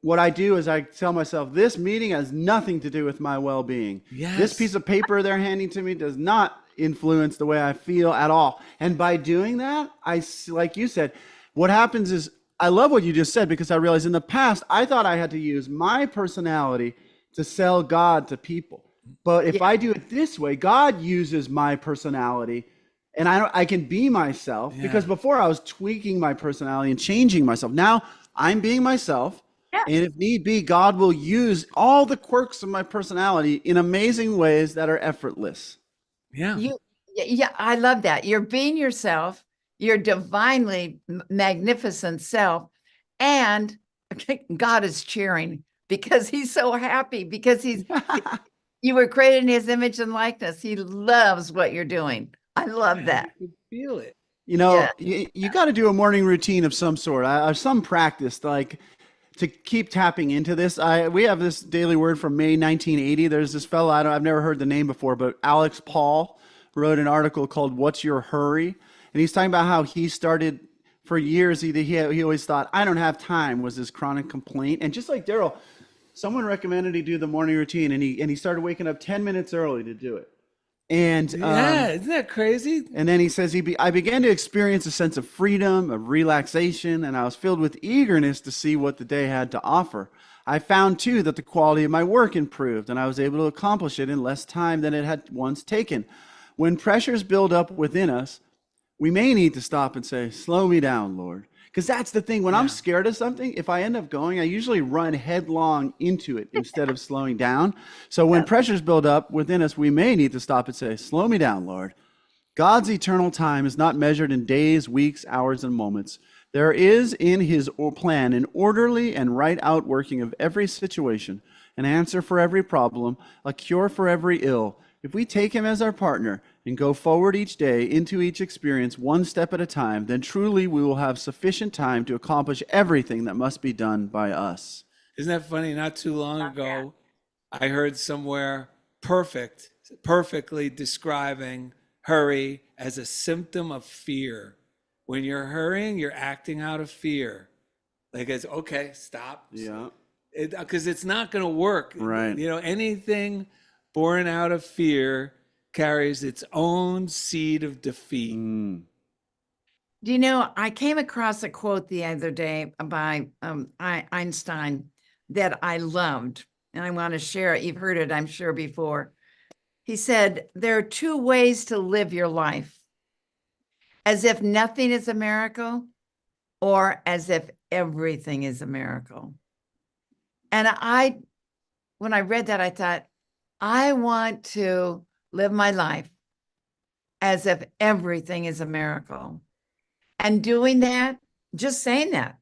what I do is I tell myself, this meeting has nothing to do with my well-being. Yes. This piece of paper they're handing to me does not influence the way I feel at all. And by doing that, like you said, what happens is, I love what you just said, because I realized in the past, I thought I had to use my personality to sell God to people. But if I do it this way, God uses my personality, and I can be myself, because before I was tweaking my personality and changing myself. Now I'm being myself. And if need be, God will use all the quirks of my personality in amazing ways that are effortless. Yeah. Yeah, I love that. You're being yourself, your divinely magnificent self, and God is cheering because he's so happy, because you were created in his image and likeness. He loves what you're doing. I love that. You can feel it. You know, you got to do a morning routine of some sort, or some practice, like to keep tapping into this. We have this daily word from May 1980. There's this fellow, I've never heard the name before, but Alex Paul wrote an article called "What's Your Hurry?" And he's talking about how he started for years. He always thought, I don't have time, was his chronic complaint. And just like Darrell, someone recommended he do the morning routine, and he started waking up 10 minutes early to do it. And isn't that crazy? And then he says, I began to experience a sense of freedom, of relaxation, and I was filled with eagerness to see what the day had to offer. I found, too, that the quality of my work improved, and I was able to accomplish it in less time than it had once taken. When pressures build up within us, we may need to stop and say, slow me down, Lord. Because that's the thing. When I'm scared of something, if I end up going, I usually run headlong into it instead of slowing down. So when pressures build up within us, we may need to stop and say, slow me down, Lord. God's eternal time is not measured in days, weeks, hours, and moments. There is in his plan an orderly and right outworking of every situation, an answer for every problem, a cure for every ill. If we take him as our partner and go forward each day into each experience one step at a time, then truly we will have sufficient time to accomplish everything that must be done by us. Isn't that funny? Not too long ago, I heard somewhere perfectly describing hurry as a symptom of fear. When you're hurrying, you're acting out of fear. Like it's okay, stop. Yeah. Because it's not going to work. Right. You know, anything born out of fear carries its own seed of defeat. Do you know, I came across a quote the other day by Einstein that I loved, and I want to share it. You've heard it, I'm sure, before. He said, there are two ways to live your life: as if nothing is a miracle, or as if everything is a miracle. And when I read that, I thought, I want to live my life as if everything is a miracle. And doing that, just saying that,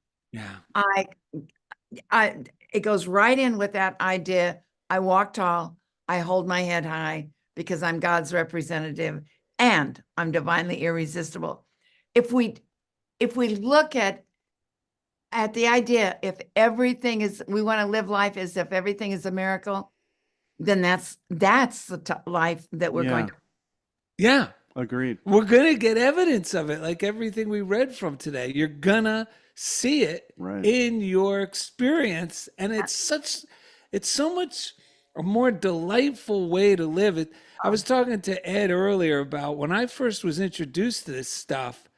it goes right in with that idea. I walk tall, I hold my head high, because I'm God's representative and I'm divinely irresistible. If we look at the idea, if everything is, we want to live life as if everything is a miracle, then that's the life that we're going to. Yeah. Agreed. We're going to get evidence of it, like everything we read from today. You're going to see it in your experience. And it's so much a more delightful way to live it. I was talking to Ed earlier about when I first was introduced to this stuff,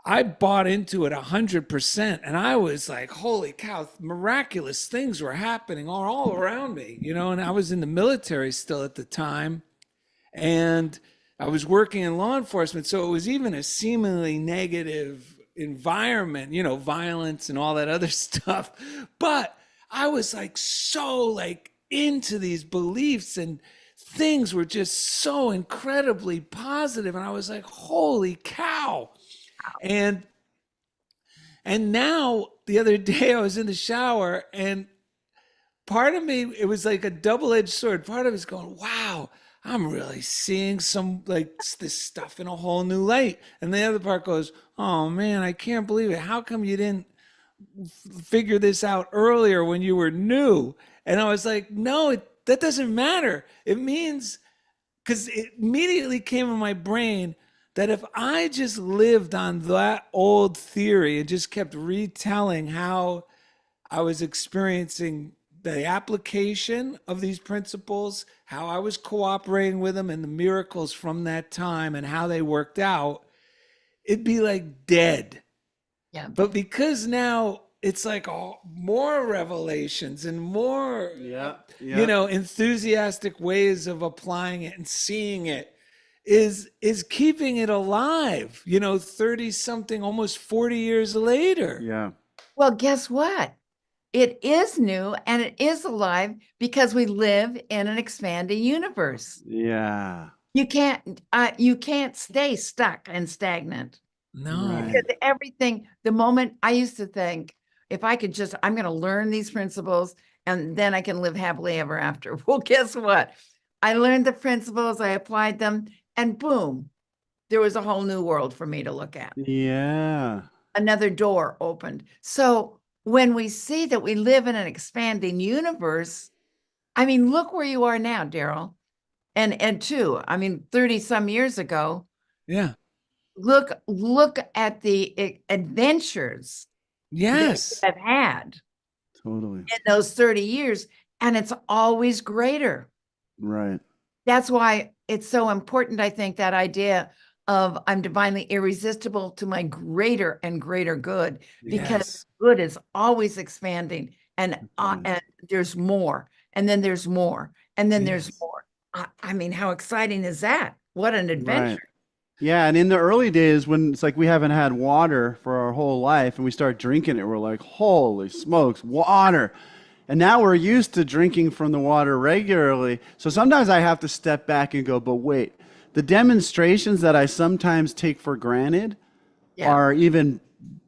I bought into it 100%. And I was like, holy cow, miraculous things were happening all around me, you know, and I was in the military still at the time. And I was working in law enforcement. So it was even a seemingly negative environment, you know, violence and all that other stuff. But I was like, so into these beliefs, and things were just so incredibly positive. And I was like, holy cow. And now the other day I was in the shower, and part of me, it was like a double-edged sword. Part of it's going, wow, I'm really seeing some like this stuff in a whole new light. And the other part goes, oh man, I can't believe it. How come you didn't figure this out earlier when you were new? And I was like, no, that doesn't matter. It means, because it immediately came in my brain that if I just lived on that old theory and just kept retelling how I was experiencing the application of these principles, how I was cooperating with them and the miracles from that time and how they worked out, it'd be like dead. Yeah. But because now it's like more revelations and more, enthusiastic ways of applying it and seeing it is keeping it alive, 30 something, almost 40 years later. Yeah. Well, guess what? It is new and it is alive because we live in an expanding universe. Yeah. You can't stay stuck and stagnant. No. Right. Because everything, the moment I used to think, if I could just, I'm going to learn these principles and then I can live happily ever after. Well, guess what? I learned the principles, I applied them, and boom, there was a whole new world for me to look at. Yeah. Another door opened. So when we see that we live in an expanding universe, I mean, look where you are now, Darrell. And Ed too. I mean, 30 some years ago. Yeah. Look at the adventures Yes. that I've had Totally. in those 30 years, and it's always greater. Right. That's why it's so important, I think, that idea of I'm divinely irresistible to my greater and greater good, because Yes. good is always expanding, and there's more, and then there's more, and then there's more. I mean, how exciting is that? What an adventure. Right. Yeah, and in the early days when it's like we haven't had water for our whole life and we start drinking it, we're like, holy smokes, water. And now we're used to drinking from the water regularly. So sometimes I have to step back and go, but wait, the demonstrations that I sometimes take for granted are even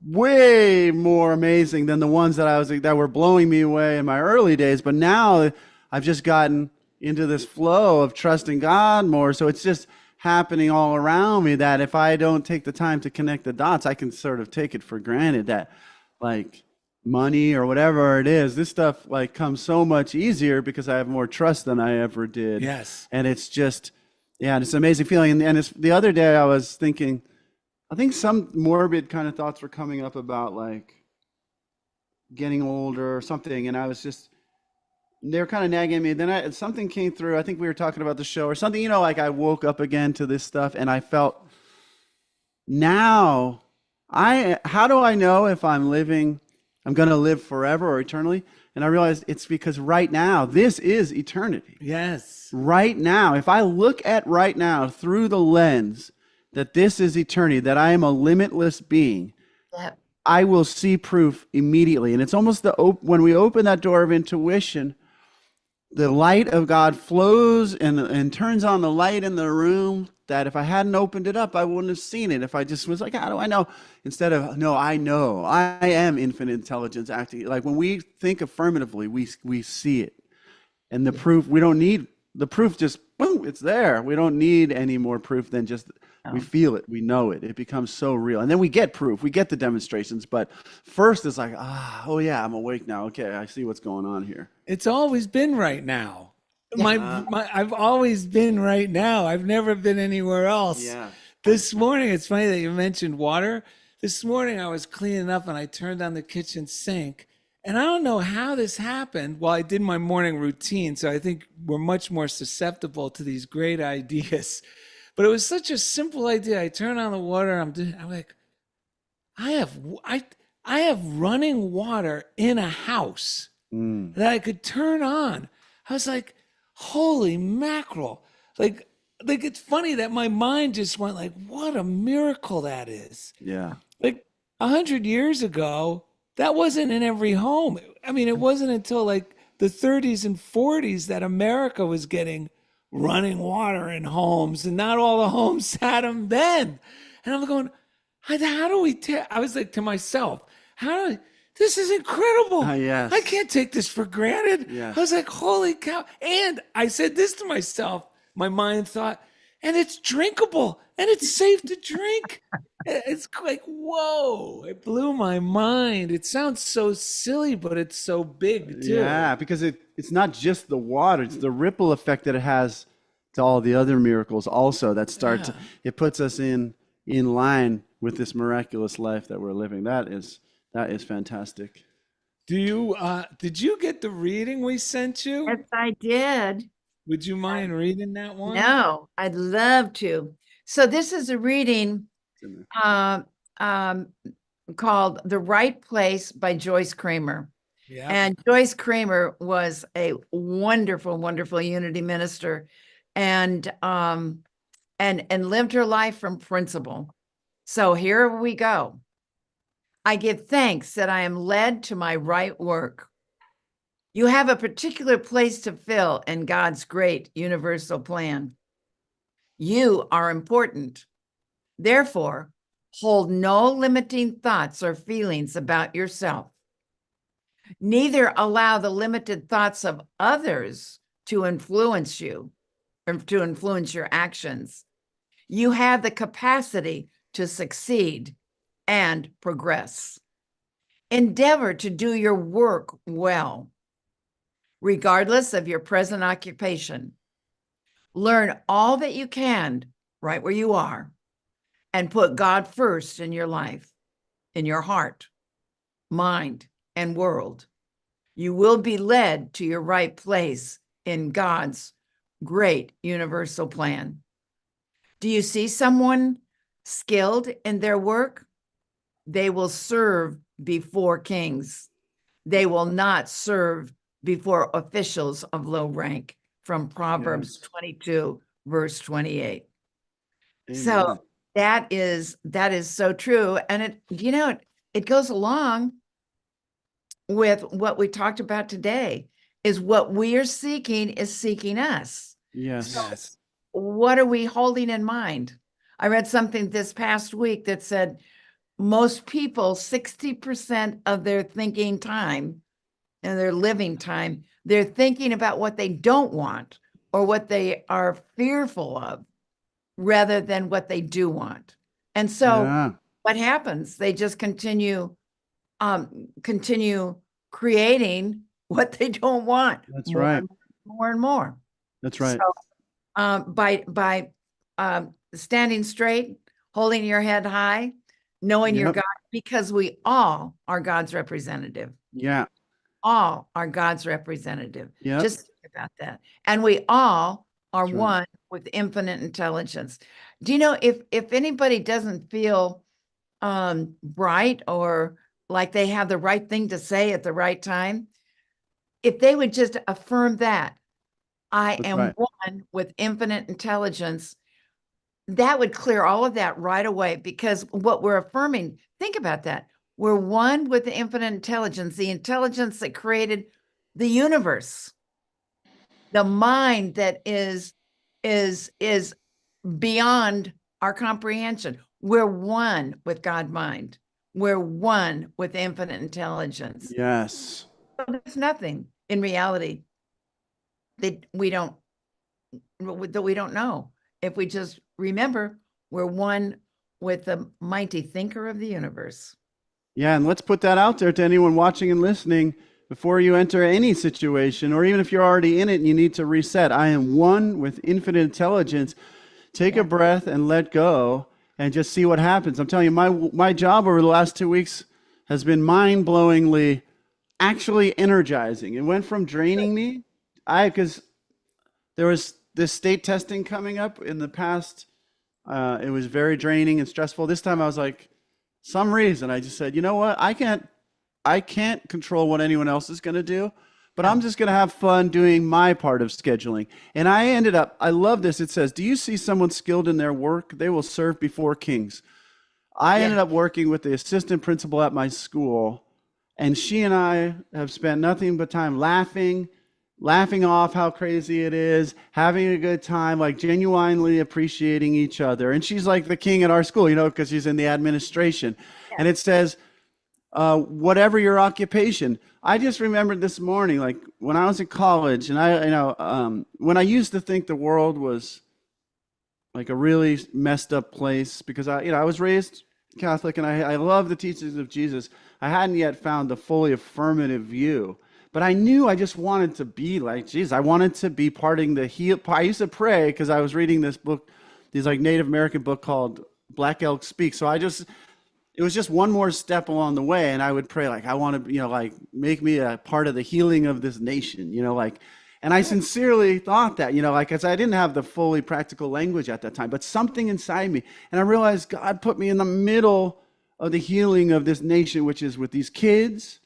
way more amazing than the ones that were blowing me away in my early days. But now I've just gotten into this flow of trusting God more. So it's just happening all around me that if I don't take the time to connect the dots, I can sort of take it for granted that like money or whatever it is, this stuff like comes so much easier because I have more trust than I ever did. Yes. And it's just, yeah, it's an amazing feeling. And it's the other day I was thinking, I think some morbid kind of thoughts were coming up about like getting older or something. And I was just, they were kind of nagging me. Then something came through. I think we were talking about the show or something, like I woke up again to this stuff and I felt now how do I know if I'm going to live forever or eternally? And I realized it's because right now, this is eternity. Yes. Right now, if I look at right now through the lens that this is eternity, that I am a limitless being, I will see proof immediately. And it's almost when we open that door of intuition, the light of God flows and turns on the light in the room that if I hadn't opened it up, I wouldn't have seen it. If I just was like, how do I know? Instead of, no, I know. I am infinite intelligence acting. Like when we think affirmatively, we see it. And the proof, we don't need, the proof just, boom, it's there. We don't need any more proof than just, we feel it, we know it. It becomes so real. And then we get proof, we get the demonstrations. But first it's like, oh yeah, I'm awake now. Okay, I see what's going on here. It's always been right now. I've always been right now. I've never been anywhere else. Yeah. This morning, it's funny that you mentioned water. This morning I was cleaning up and I turned on the kitchen sink. And I don't know how this happened. Well, I did my morning routine, so I think we're much more susceptible to these great ideas. But it was such a simple idea. I turn on the water. I'm like, I have running water in a house that I could turn on. I was like, holy mackerel! Like it's funny that my mind just went like, what a miracle that is. Yeah. Like 100 years ago, that wasn't in every home. I mean, it wasn't until like the 30s and 40s that America was getting running water in homes, and not all the homes had them then. And I'm going, how do we I was like to myself, this is incredible. Yes. I can't take this for granted. Yes. I was like, holy cow. And I said this to myself, my mind thought, and it's drinkable and it's safe to drink. It's like, whoa, it blew my mind. It sounds so silly, but it's so big too. Yeah, because it's not just the water, it's the ripple effect that it has to all the other miracles also that start to, it puts us in line with this miraculous life that we're living. That is fantastic. Did you get the reading we sent you? Yes, I did. Would you mind reading that one? No, I'd love to. So this is a reading called The Right Place by Joyce Kramer. Yeah. And Joyce Kramer was a wonderful, wonderful unity minister and lived her life from principle. So here we go. I give thanks that I am led to my right work. You have a particular place to fill in God's great universal plan. You are important. Therefore, hold no limiting thoughts or feelings about yourself. Neither allow the limited thoughts of others to influence you or to influence your actions. You have the capacity to succeed and progress. Endeavor to do your work well, regardless of your present occupation. Learn all that you can right where you are and put God first in your life, in your heart, mind, and world. You will be led to your right place in God's great universal plan. Do you see someone skilled in their work? They will serve before kings. They will not serve before officials of low rank, from Proverbs 22, verse 28. Amen. So that is so true. And it goes along with what we talked about today, is what we are seeking is seeking us. Yes. Yes. What are we holding in mind? I read something this past week that said most people, 60% of their thinking time and their living time, they're thinking about what they don't want or what they are fearful of rather than what they do want. And so what happens? They just continue creating what they don't want. That's right. More and more. That's right. So, by standing straight, holding your head high, knowing your God, because we all are God's representative. Yeah. All are God's representative. Yeah. Just think about that. And we all are one with infinite intelligence. Do you know, if anybody doesn't feel bright or like they have the right thing to say at the right time, if they would just affirm that, I am one with infinite intelligence, that would clear all of that right away, because what we're affirming, think about that. We're one with the infinite intelligence, the intelligence that created the universe, the mind that is beyond our comprehension. We're one with God mind. We're one with infinite intelligence. Yes. So there's nothing in reality that we don't know. If we just remember, we're one with the mighty thinker of the universe. Yeah, and let's put that out there to anyone watching and listening before you enter any situation, or even if you're already in it and you need to reset. I am one with infinite intelligence. Take a breath and let go and just see what happens. I'm telling you, my job over the last 2 weeks has been mind-blowingly actually energizing. It went from draining me, because there was this state testing coming up in the past. It was very draining and stressful. This time I was like, some reason I just said, you know what? I can't control what anyone else is going to do, but I'm just going to have fun doing my part of scheduling. And I love this. It says, do you see someone skilled in their work? They will serve before kings. I ended up working with the assistant principal at my school, and she and I have spent nothing but time laughing off how crazy it is, having a good time, like genuinely appreciating each other. And she's like the king at our school, because she's in the administration. Yeah. And it says, whatever your occupation. I just remembered this morning, like when I was in college, and when I used to think the world was like a really messed up place because I was raised Catholic and I love the teachings of Jesus. I hadn't yet found the fully affirmative view, but I knew I just wanted to be like Jesus. I wanted to be parting the heel. I used to pray because I was reading this book, this like Native American book called Black Elk Speak. So it was just one more step along the way, and I would pray like I want to, like make me a part of the healing of this nation, like. And I sincerely thought that, like, because I didn't have the fully practical language at that time, but something inside me. And I realized God put me in the middle of the healing of this nation, which is with these kids.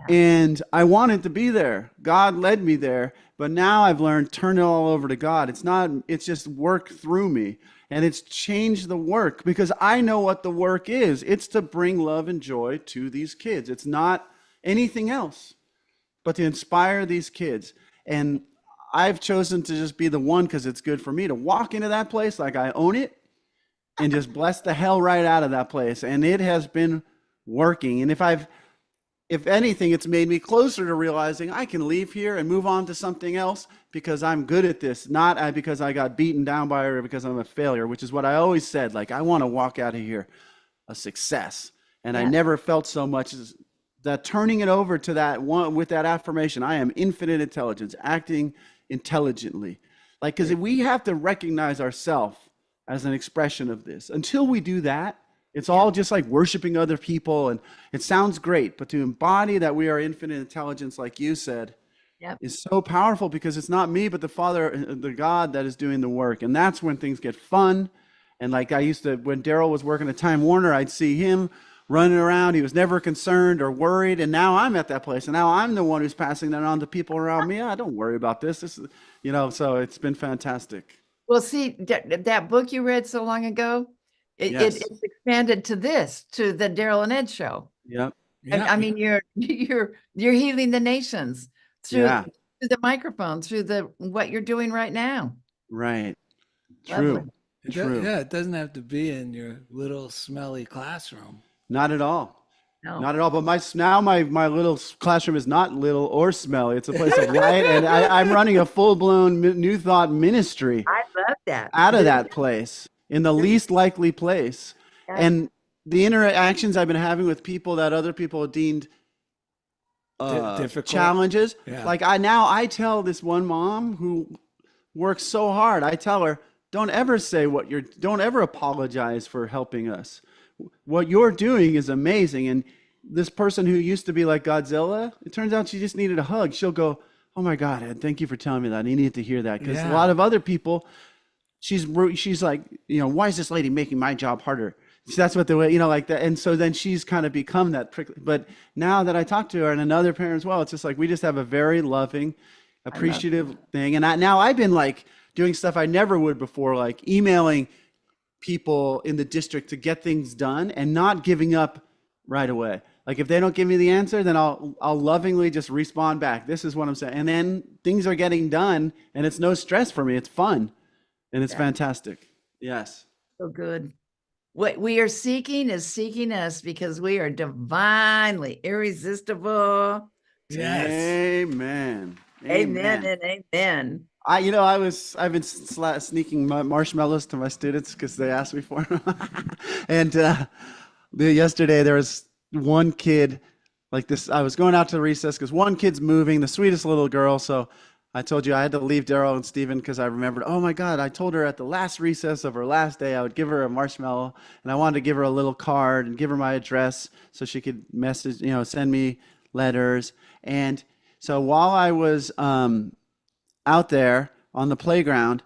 Yeah. And I wanted to be there. God led me there. But now I've learned, turn it all over to God. It's just work through me. And it's changed the work because I know what the work is. It's to bring love and joy to these kids. It's not anything else but to inspire these kids. And I've chosen to just be the one because it's good for me to walk into that place like I own it and just bless the hell right out of that place. And it has been working. And if anything, it's made me closer to realizing I can leave here and move on to something else because I'm good at this, not because I got beaten down by it or because I'm a failure, which is what I always said. Like, I want to walk out of here a success. And I never felt so much as that turning it over to that one with that affirmation, I am infinite intelligence, acting intelligently. Like, because we have to recognize ourselves as an expression of this. Until we do that, it's all just like worshiping other people. And it sounds great, but to embody that we are infinite intelligence, like you said, is so powerful because it's not me, but the Father, the God that is doing the work. And that's when things get fun. And like I used to, when Darrell was working at Time Warner, I'd see him running around. He was never concerned or worried. And now I'm at that place. And now I'm the one who's passing that on to people around me. I don't worry about this. This is, so it's been fantastic. Well, see, that book you read so long ago, it's expanded to the Darrell and Ed show. Yep. And, I mean, you're healing the nations through the microphone, through what you're doing right now. Right. True. True. It doesn't have to be in your little smelly classroom. Not at all. No. Not at all. But my little classroom is not little or smelly. It's a place of light. And I'm running a full-blown New Thought ministry. I love that. Out of that place, in the least likely place. And the interactions I've been having with people that other people deemed difficult challenges. Yeah. Like I tell this one mom who works so hard, I tell her, don't ever apologize for helping us. What you're doing is amazing. And this person who used to be like Godzilla, it turns out she just needed a hug. She'll go, oh my God, Ed, thank you for telling me that. I needed to hear that. Because a lot of other people, she's like, why is this lady making my job harder? So that's what the way, like that. And so then she's kind of become that prickly. But now that I talk to her and another parent as well, it's just like, we just have a very loving, appreciative thing. And now I've been like doing stuff I never would before, like emailing people in the district to get things done and not giving up right away. Like if they don't give me the answer, then I'll lovingly just respond back. This is what I'm saying. And then things are getting done and it's no stress for me. It's fun and it's fantastic. Yes. So good. What we are seeking is seeking us because we are divinely irresistible. Yes. Amen. Amen and amen. I've been sneaking marshmallows to my students because they asked me for them. And yesterday there was one kid like this. I was going out to recess because one kid's moving, the sweetest little girl. So I told you I had to leave Darrell and Stephen because I remembered, oh my God, I told her at the last recess of her last day, I would give her a marshmallow and I wanted to give her a little card and give her my address so she could message, send me letters. And so while I was out there on the playground,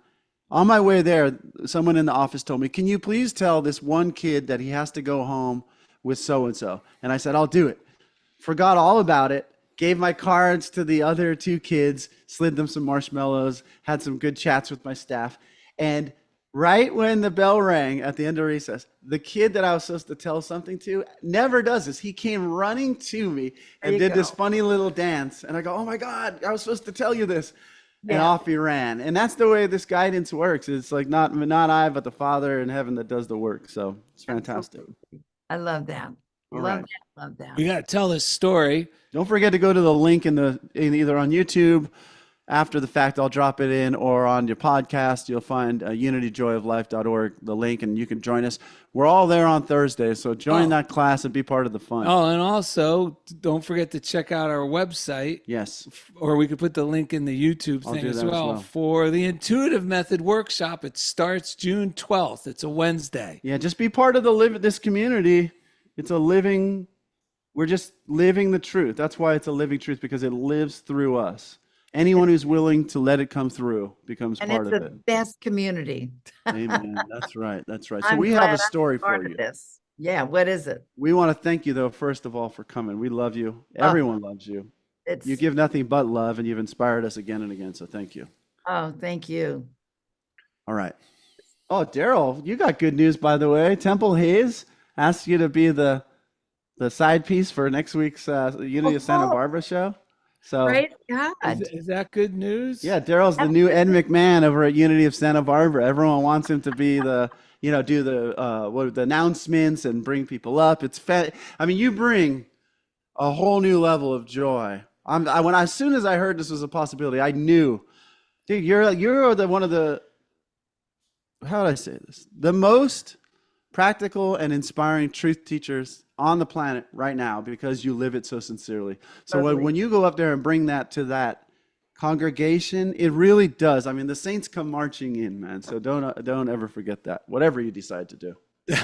on my way there, someone in the office told me, can you please tell this one kid that he has to go home with so-and-so? And I said, I'll do it. Forgot all about it. Gave my cards to the other two kids, slid them some marshmallows, had some good chats with my staff. And right when the bell rang at the end of recess, the kid that I was supposed to tell something to never does this. He came running to me and did this funny little dance. And I go, oh my God, I was supposed to tell you this. And off he ran. And that's the way this guidance works. It's like not I, but the Father in heaven that does the work. So it's fantastic. I love that. All Love right. that. Love that. We got to tell this story. Don't forget to go to the link in either on YouTube. After the fact, I'll drop it in, or on your podcast, you'll find unityjoyoflife.org, the link, and you can join us. We're all there on Thursday, so join that class and be part of the fun. Oh, and also don't forget to check out our website. Yes. Or we could put the link in the YouTube thing as well for the Intuitive Method Workshop. It starts June 12th. It's a Wednesday. Yeah, just be part of this community. It's a living, we're just living the truth. That's why it's a living truth, because it lives through us. Anyone who's willing to let it come through becomes part of it. And it's the best community. Amen. That's right. That's right. So we have a story for you. Yeah. What is it? We want to thank you, though, first of all, for coming. We love you. Everyone loves you. You give nothing but love, and you've inspired us again and again. So thank you. Oh, thank you. All right. Oh, Darrell, you got good news, by the way. Temple Hayes asked you to be the side piece for next week's Unity of Santa Barbara show. So, praise God. Is that good news? Yeah, Darrell's the new Ed McMahon over at Unity of Santa Barbara. Everyone wants him to be the, do the announcements and bring people up. I mean, you bring a whole new level of joy. As soon as I heard this was a possibility, I knew, dude, you're one of the, how would I say this? The most practical and inspiring truth teachers on the planet right now, because you live it so sincerely. So when you go up there and bring that to that congregation, it really does. I mean, the saints come marching in, man. So don't ever forget that, whatever you decide to do.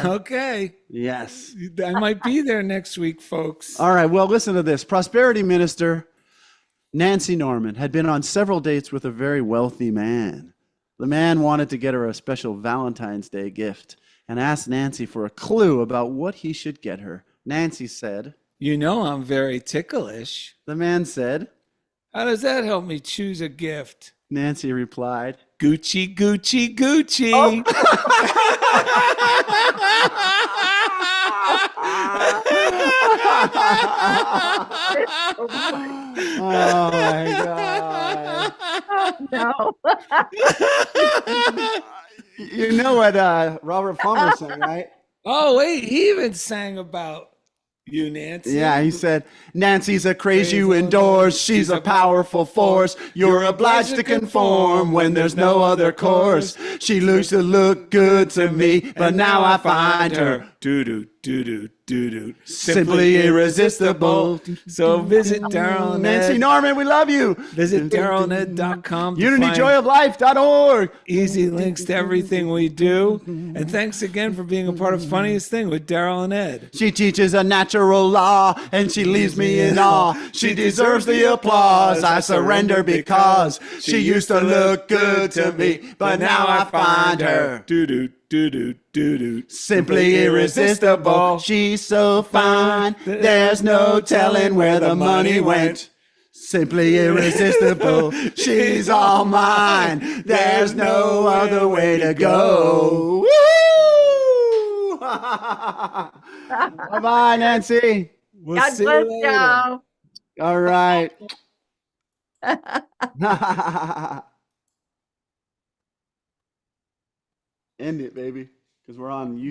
Okay. Yes. I might be there next week, folks. All right. Well, listen to this. Prosperity minister Nancy Norman had been on several dates with a very wealthy man. The man wanted to get her a special Valentine's Day gift and asked Nancy for a clue about what he should get her. Nancy said, "You know I'm very ticklish." The man said, "How does that help me choose a gift?" Nancy replied, "Gucci, Gucci, Gucci." Oh, oh my God. No. You know what Robert Palmer sang, right? Oh, wait, he even sang about you, Nancy. Yeah, he said, Nancy's a craze you endorse. She's a powerful force. You're obliged to conform when there's no other course. She used to look good to me, but now I find her doo-doo, doo-doo, doo-doo, simply irresistible. So visit Darrell and Ed. Nancy Norman, we love you. Visit darrellanded.com. UnityJoyOfLife.org. Easy links to everything we do. And thanks again for being a part of Funniest Thing with Darrell and Ed. She teaches a natural law, and she leaves me in awe. She deserves the applause. I surrender because she used to look good to me, but now I find her doo-doo, doo-doo, doo-doo, simply irresistible. She's so fine, there's no telling where the money went. Simply irresistible, she's all mine. There's no other way to go. Woo! Bye-bye, Nancy. We'll God see bless you later. y'all. All right. End it, baby, because we're on YouTube.